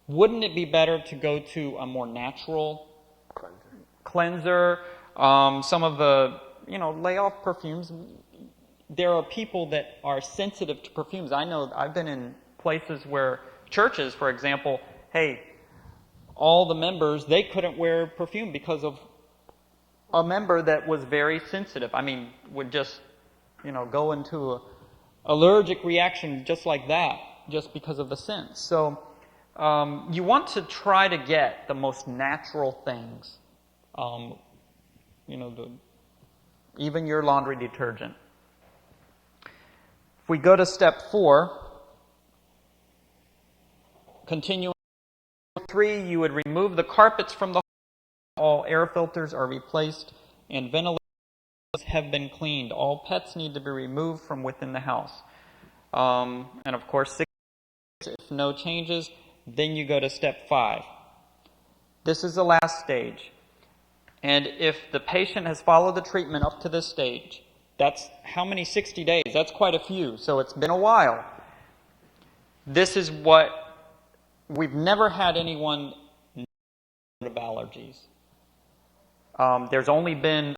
S2: Wouldn't it be better to go to a more natural cleanser? Some of the, lay off perfumes. There are people that are sensitive to perfumes. I know I've been in places where churches, for example, hey, all the members, they couldn't wear perfume because of a member that was very sensitive. I mean, would just, go into an allergic reaction just like that, just because of the scent. So you want to try to get the most natural things. Even your laundry detergent. If we go to step 4, continuing 3, you would remove the carpets from the home. All air filters are replaced and ventilators have been cleaned. All pets need to be removed from within the house. And of course, 6 days, if no changes, then you go to step 5. This is the last stage. And if the patient has followed the treatment up to this stage, that's how many 60 days? That's quite a few, so it's been a while. This is what we've never had anyone of allergies. There's only been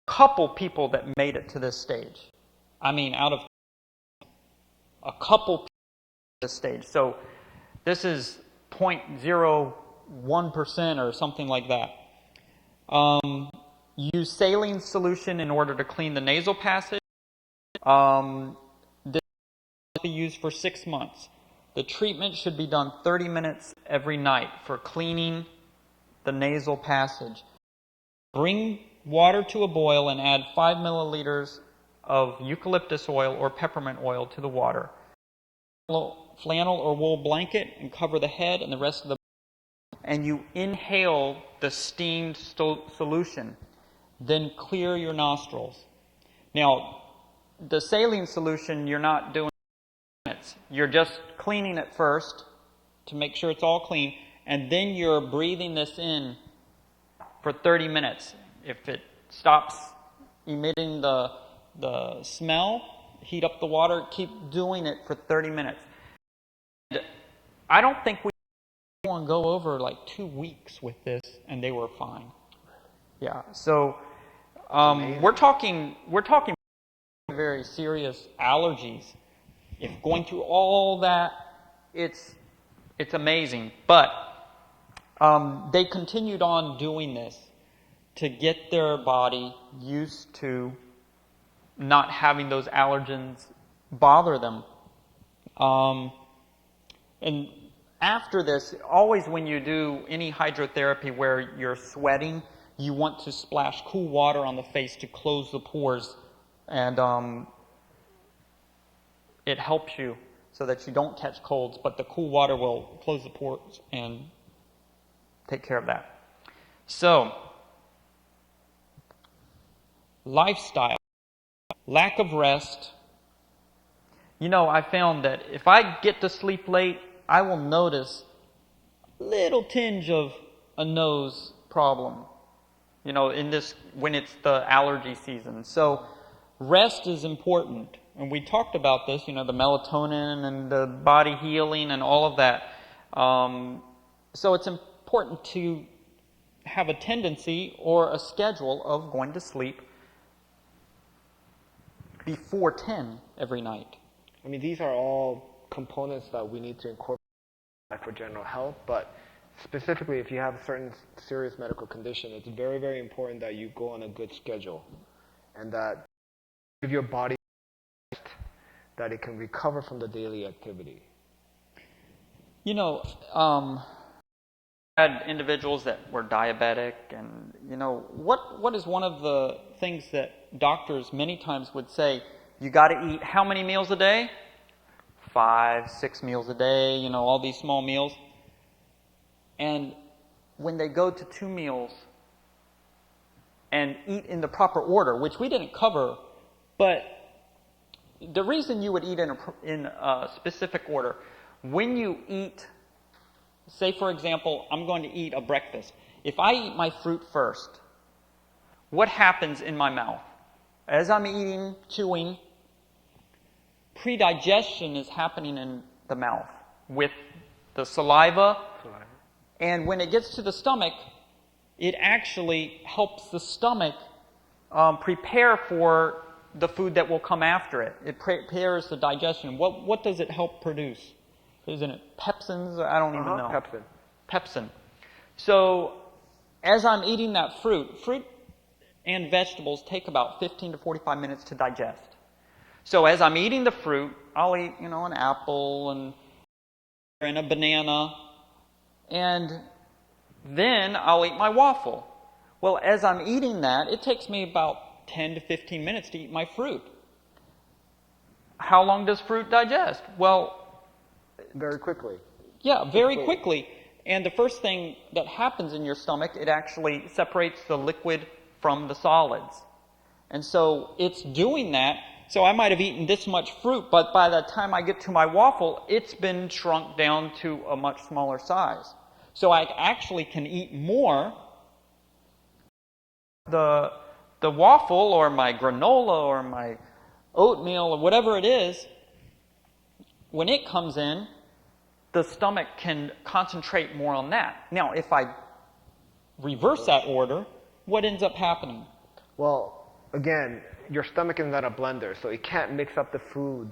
S2: a couple people that made it to this stage. I mean, out of a couple people to this stage. So this is 0.01% or something like that. Use saline solution in order to clean the nasal passage. This will be used for 6 months. The treatment should be done 30 minutes every night for cleaning the nasal passage. Bring water to a boil and add 5 milliliters of eucalyptus oil or peppermint oil to the water. Flannel or wool blanket and cover the head and the rest of the body. And you inhale the steamed solution. Then clear your nostrils. Now, the saline solution, you're not doing minutes. You're just cleaning it first to make sure it's all clean, and then you're breathing this in for 30 minutes. If it stops emitting the smell, heat up the water, keep doing it for 30 minutes. And I don't think we want to go over like 2 weeks with this, and they were fine. Yeah, so we're talking very serious allergies. If going through all that, it's amazing. But they continued on doing this. to get their body used to not having those allergens bother them. And after this, always when you do any hydrotherapy where you're sweating, you want to splash cool water on the face to close the pores, and it helps you so that you don't catch colds, but the cool water will close the pores and take care of that. So, lifestyle, lack of rest. You know, I found that if I get to sleep late, I will notice a little tinge of a nose problem, you know, when it's the allergy season. So rest is important. And we talked about this, you know, the melatonin and the body healing and all of that. So it's important to have a tendency or a schedule of going to sleep before 10 every night.
S1: I mean, these are all components that we need to incorporate for general health, but specifically if you have a certain serious medical condition, it's very, very important that you go on a good schedule and that give your body that it can recover from the daily activity.
S2: You know, I had individuals that were diabetic, and you know, what is one of the things that doctors many times would say, you got to eat how many meals a day? 5, 6 meals a day, you know, all these small meals. And when they go to 2 meals and eat in the proper order, which we didn't cover, but the reason you would eat in a specific order, when you eat, say for example, I'm going to eat a breakfast. If I eat my fruit first, what happens in my mouth? As I'm eating, chewing, predigestion is happening in the mouth with the saliva. And when it gets to the stomach, it actually helps the stomach prepare for the food that will come after it. It prepares the digestion. What does it help produce? Isn't it pepsins? I don't even know. Pepsin. So as I'm eating that fruit and vegetables take about 15 to 45 minutes to digest. So as I'm eating the fruit, I'll eat, you know, an apple and a banana, and then I'll eat my waffle. Well, as I'm eating that, it takes me about 10 to 15 minutes to eat my fruit. How long does fruit digest? Well,
S1: very quickly.
S2: Yeah, very quickly. And the first thing that happens in your stomach, it actually separates the liquid from the solids. And so it's doing that. So I might have eaten this much fruit, but by the time I get to my waffle, it's been shrunk down to a much smaller size. So I actually can eat more. The waffle or my granola or my oatmeal or whatever it is, when it comes in, the stomach can concentrate more on that. Now, if I reverse that order, what ends up happening?
S1: Well, again, your stomach is not a blender, so it can't mix up the food.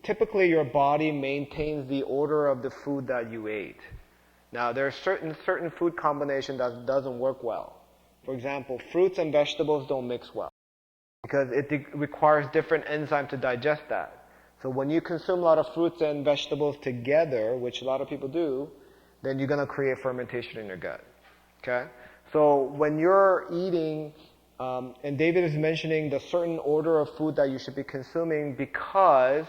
S1: Typically your body maintains the order of the food that you ate. Now, there are certain food combination that doesn't work well. For example, fruits and vegetables don't mix well because it requires different enzymes to digest that. So when you consume a lot of fruits and vegetables together, which a lot of people do, then you're going to create fermentation in your gut. Okay? So when you're eating, and David is mentioning the certain order of food that you should be consuming because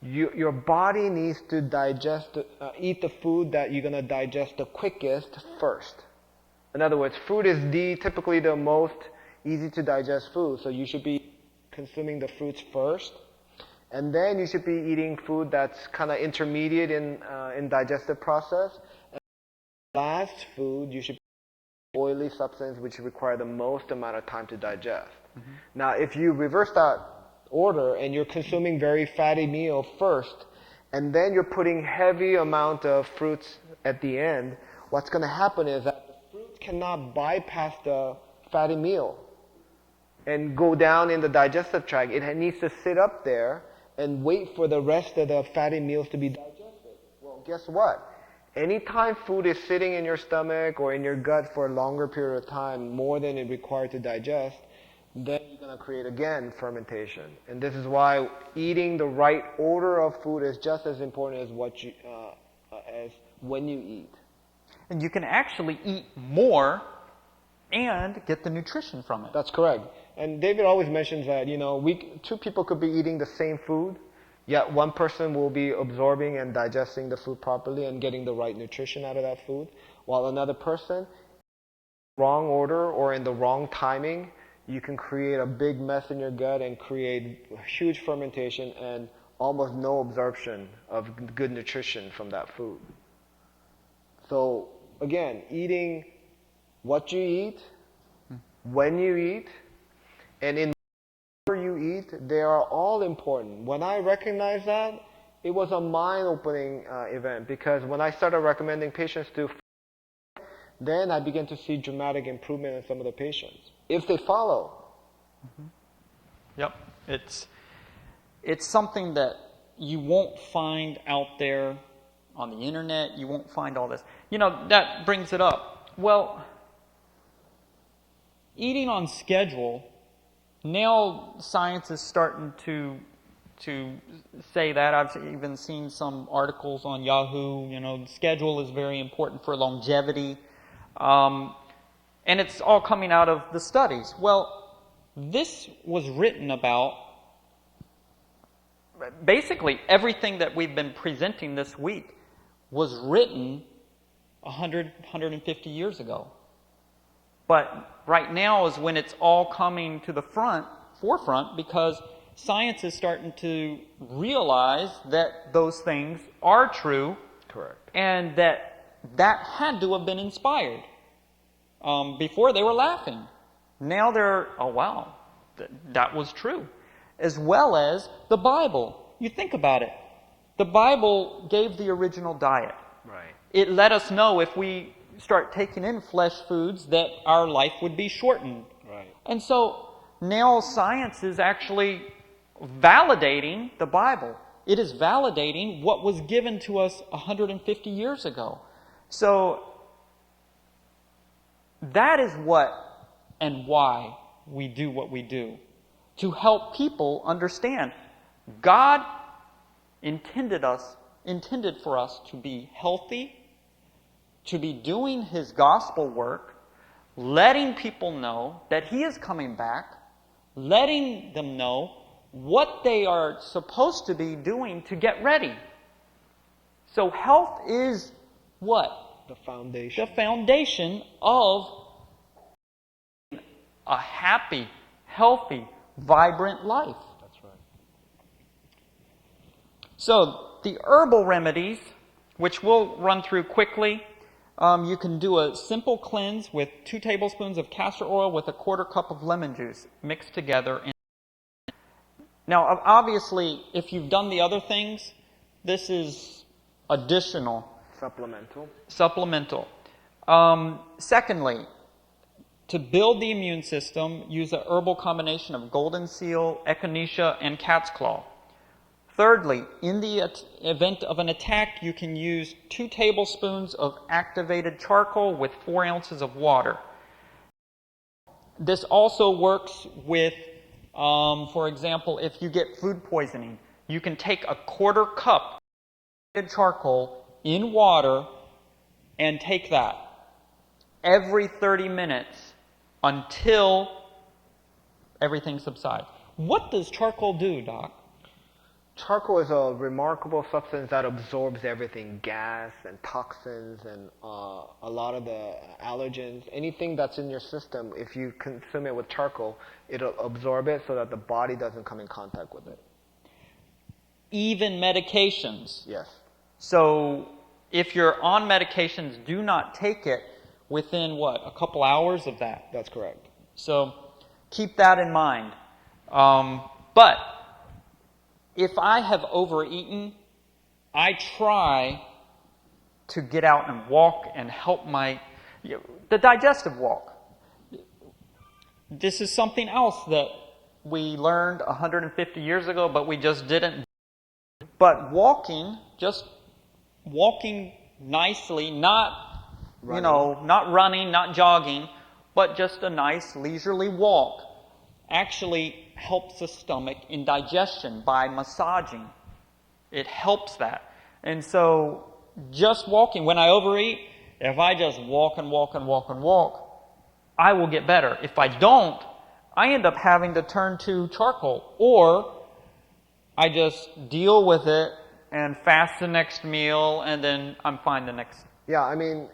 S1: your body needs to eat the food that you're going to digest the quickest first. In other words, fruit is typically the most easy to digest food, so you should be consuming the fruits first. And then you should be eating food that's kind of intermediate in digestive process. And last food, you should be oily substance which require the most amount of time to digest. Mm-hmm. Now, if you reverse that order and you're consuming very fatty meal first, and then you're putting heavy amount of fruits at the end, what's going to happen is that the fruit cannot bypass the fatty meal and go down in the digestive tract. It needs to sit up there and wait for the rest of the fatty meals to be digested. Well, guess what? Anytime food is sitting in your stomach or in your gut for a longer period of time, more than it required to digest, then you're going to create again fermentation. And this is why eating the right order of food is just as important as as when you eat.
S2: And you can actually eat more and get the nutrition from it.
S1: That's correct. And David always mentions that, two people could be eating the same food, yet one person will be absorbing and digesting the food properly and getting the right nutrition out of that food, while another person, wrong order or in the wrong timing, you can create a big mess in your gut and create huge fermentation and almost no absorption of good nutrition from that food. So, again, eating what you eat, when you eat, and in the order you eat, they are all important. When I recognized that, it was a mind-opening event, because when I started recommending patients to, then I began to see dramatic improvement in some of the patients, if they follow.
S2: Mm-hmm. Yep. It's something that you won't find out there on the internet. You won't find all this. That brings it up. Well, eating on schedule, now science is starting to say that. I've even seen some articles on Yahoo. Schedule is very important for longevity. And it's all coming out of the studies. Well, this was written about, basically everything that we've been presenting this week was written 150 years ago. But right now is when it's all coming to the forefront, because science is starting to realize that those things are true.
S1: Correct.
S2: And that had to have been inspired. Before they were laughing. Now they're, oh wow, that was true. As well as the Bible. You think about it. The Bible gave the original diet.
S1: Right.
S2: It let us know if we start taking in flesh foods that our life would be shortened.
S1: Right.
S2: And so now science is actually validating the Bible. It is validating what was given to us 150 years ago. So that is what and why we do what we do. To help people understand God intended for us to be healthy, to be doing His gospel work, letting people know that He is coming back, letting them know what they are supposed to be doing to get ready. So health is what?
S1: The foundation.
S2: The foundation of a happy, healthy, vibrant life.
S1: That's right.
S2: So the herbal remedies, which we'll run through quickly, you can do a simple cleanse with 2 tablespoons of castor oil with a 1/4 cup of lemon juice mixed together. Now, obviously, if you've done the other things, this is additional. Supplemental. Secondly, to build the immune system, use a herbal combination of golden seal, echinacea, and cat's claw. Thirdly, in the event of an attack, you can use 2 tablespoons of activated charcoal with 4 ounces of water. This also works with, for example, if you get food poisoning, you can take a 1/4 cup of charcoal in water and take that every 30 minutes until everything subsides. What does charcoal do, Doc?
S1: Charcoal is a remarkable substance that absorbs everything, gas and toxins and a lot of the allergens. Anything that's in your system, if you consume it with charcoal, it'll absorb it so that the body doesn't come in contact with it.
S2: Even medications.
S1: Yes.
S2: So if you're on medications, do not take it within, a couple hours of that.
S1: That's correct.
S2: So keep that in mind. But if I have overeaten, I try to get out and walk and help the digestive walk. This is something else that we learned 150 years ago, but we just didn't. But walking nicely, not
S1: Running.
S2: not running, not jogging, but just a nice leisurely walk actually helps the stomach in digestion by massaging. It helps that. And so just walking, when I overeat, if I just walk and walk and walk and walk, I will get better. If I don't, I end up having to turn to charcoal, or I just deal with it and fast the next meal, and then I'm fine the next.
S1: Yeah, I mean,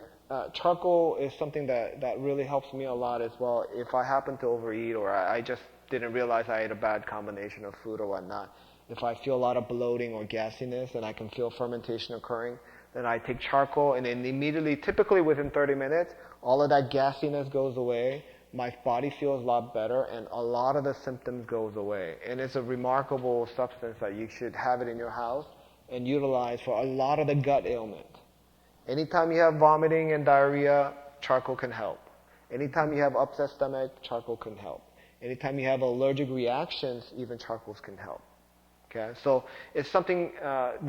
S1: charcoal is something that really helps me a lot as well. If I happen to overeat, or I just didn't realize I ate a bad combination of food or whatnot, if I feel a lot of bloating or gassiness and I can feel fermentation occurring, then I take charcoal, and then immediately, typically within 30 minutes, all of that gassiness goes away. My body feels a lot better, and a lot of the symptoms goes away. And it's a remarkable substance that you should have it in your house and utilize for a lot of the gut ailment. Anytime you have vomiting and diarrhea, charcoal can help. Anytime you have upset stomach, charcoal can help. Anytime you have allergic reactions, even charcoals can help. Okay, so it's something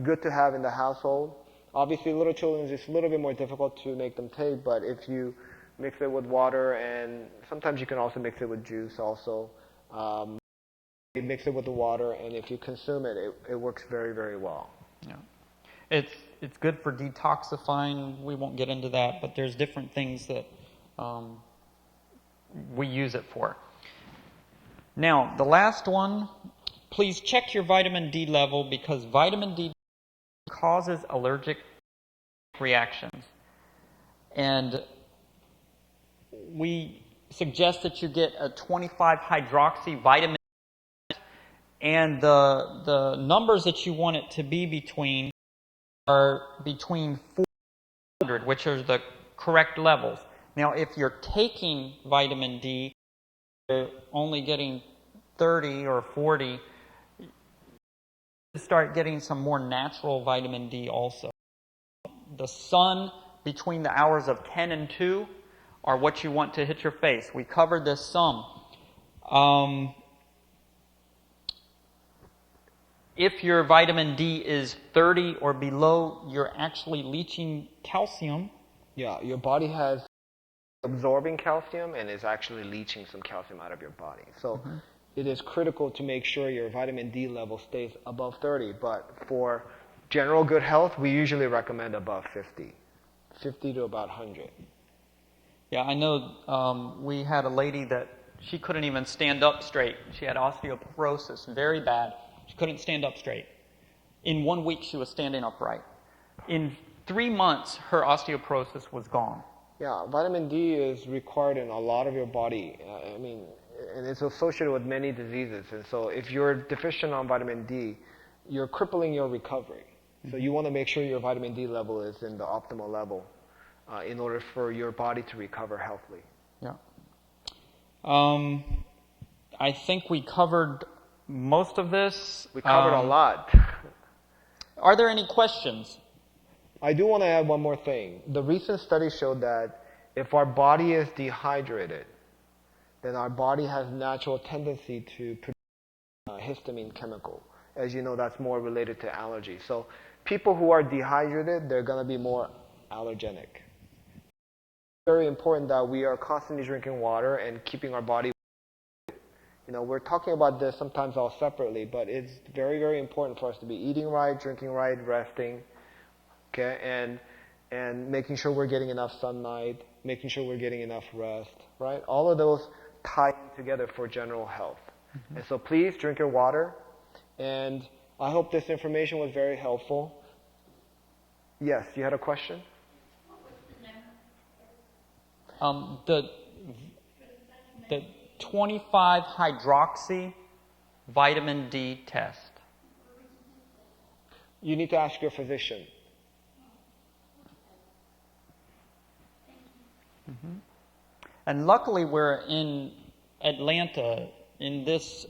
S1: good to have in the household. Obviously, little children, it's a little bit more difficult to make them take, but if you mix it with water, and sometimes you can also mix it with juice also. You mix it with the water, and if you consume it, it works very, very well.
S2: Yeah. It's good for detoxifying. We won't get into that, but there's different things that we use it for. Now, the last one, please check your vitamin D level, because vitamin D causes allergic reactions. And we suggest that you get a 25-hydroxy vitamin, and the numbers that you want it to be between are between 400, which are the correct levels. Now, if you're taking vitamin D, you're only getting 30 or 40, you start getting some more natural vitamin D also. The sun between the hours of 10 and 2 are what you want to hit your face. We covered this some. If your vitamin D is 30 or below, you're actually leaching calcium.
S1: Yeah, your body has absorbing calcium and is actually leaching some calcium out of your body. So it is critical to make sure your vitamin D level stays above 30. But for general good health, we usually recommend above 50. 50 to about 100.
S2: Yeah, I know we had a lady that she couldn't even stand up straight. She had osteoporosis, very bad. She couldn't stand up straight. In 1 week, she was standing upright. In 3 months, her osteoporosis was gone.
S1: Yeah, vitamin D is required in a lot of your body. And it's associated with many diseases. And so if you're deficient on vitamin D, you're crippling your recovery. So you want to make sure your vitamin D level is in the optimal level in order for your body to recover healthily.
S2: Yeah. I think we covered most of this.
S1: We covered a lot.
S2: Are there any questions?
S1: I do want to add one more thing. The recent study showed that if our body is dehydrated, then our body has natural tendency to produce histamine chemical. As you know, that's more related to allergies. So people who are dehydrated, they're going to be more allergenic. It's very important that we are constantly drinking water and keeping our body. We're talking about this sometimes all separately, but it's very, very important for us to be eating right, drinking right, resting, okay, and making sure we're getting enough sunlight, making sure we're getting enough rest, right? All of those tie together for general health. And so please drink your water, and I hope this information was very helpful. Yes, you had a question?
S2: The 25-hydroxy vitamin D test.
S1: You need to ask your physician.
S2: And luckily we're in Atlanta, in this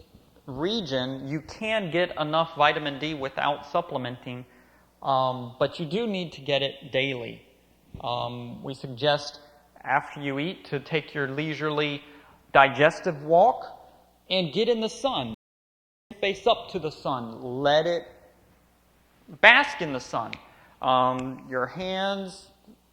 S2: region. You can get enough vitamin D without supplementing, but you do need to get it daily. We suggest after you eat to take your leisurely digestive walk and get in the sun. Face up to the sun. Let it bask in the sun. Your hands,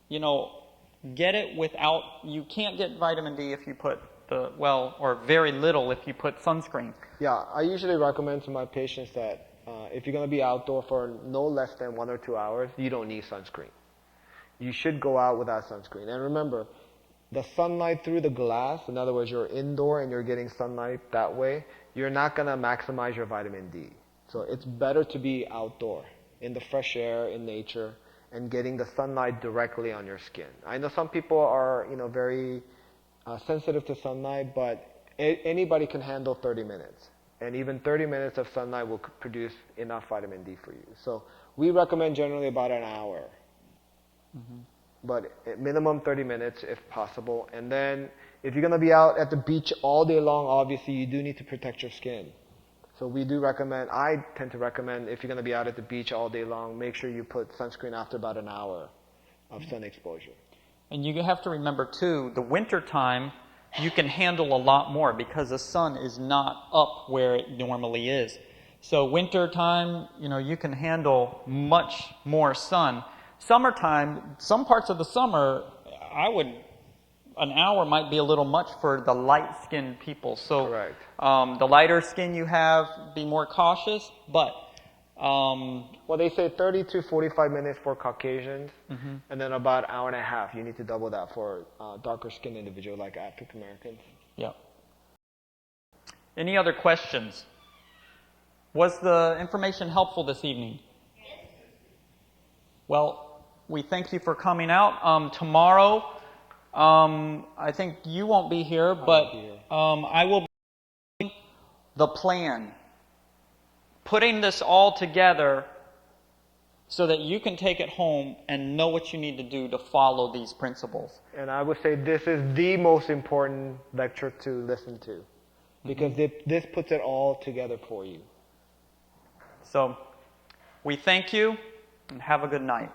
S2: get it without, you can't get vitamin D if you put or very little if you put sunscreen.
S1: Yeah, I usually recommend to my patients that if you're going to be outdoor for no less than 1 or 2 hours, you don't need sunscreen. You should go out without sunscreen. And remember, the sunlight through the glass, in other words, you're indoor and you're getting sunlight that way, you're not going to maximize your vitamin D. So it's better to be outdoor, in the fresh air, in nature, and getting the sunlight directly on your skin. I know some people are, very sensitive to sunlight, but anybody can handle 30 minutes. And even 30 minutes of sunlight will produce enough vitamin D for you. So we recommend generally about an hour. Mm-hmm. But at minimum 30 minutes if possible. And then if you're going to be out at the beach all day long, obviously you do need to protect your skin. So we do recommend, I tend to recommend, if you're going to be out at the beach all day long, make sure you put sunscreen after about an hour of sun exposure. And
S2: you have to remember too, the winter time, you can handle a lot more because the sun is not up where it normally is. So winter time, you can handle much more sun. Summertime, some parts of the summer, an hour might be a little much for the light-skinned people. So
S1: correct.
S2: The lighter skin you have, be more cautious. But
S1: well, they say 30 to 45 minutes for Caucasians,
S2: mm-hmm.
S1: and then about an hour and a half. You need to double that for darker-skinned individuals like African Americans.
S2: Yeah. Any other questions? Was the information helpful this evening? Yes. Well, we thank you for coming out. Tomorrow, I think you won't be here, but I will be the plan. Putting this all together so that you can take it home and know what you need to do to follow these principles.
S1: And I would say this is the most important lecture to listen to because mm-hmm. This puts it all together for you.
S2: So we thank you and have a good night.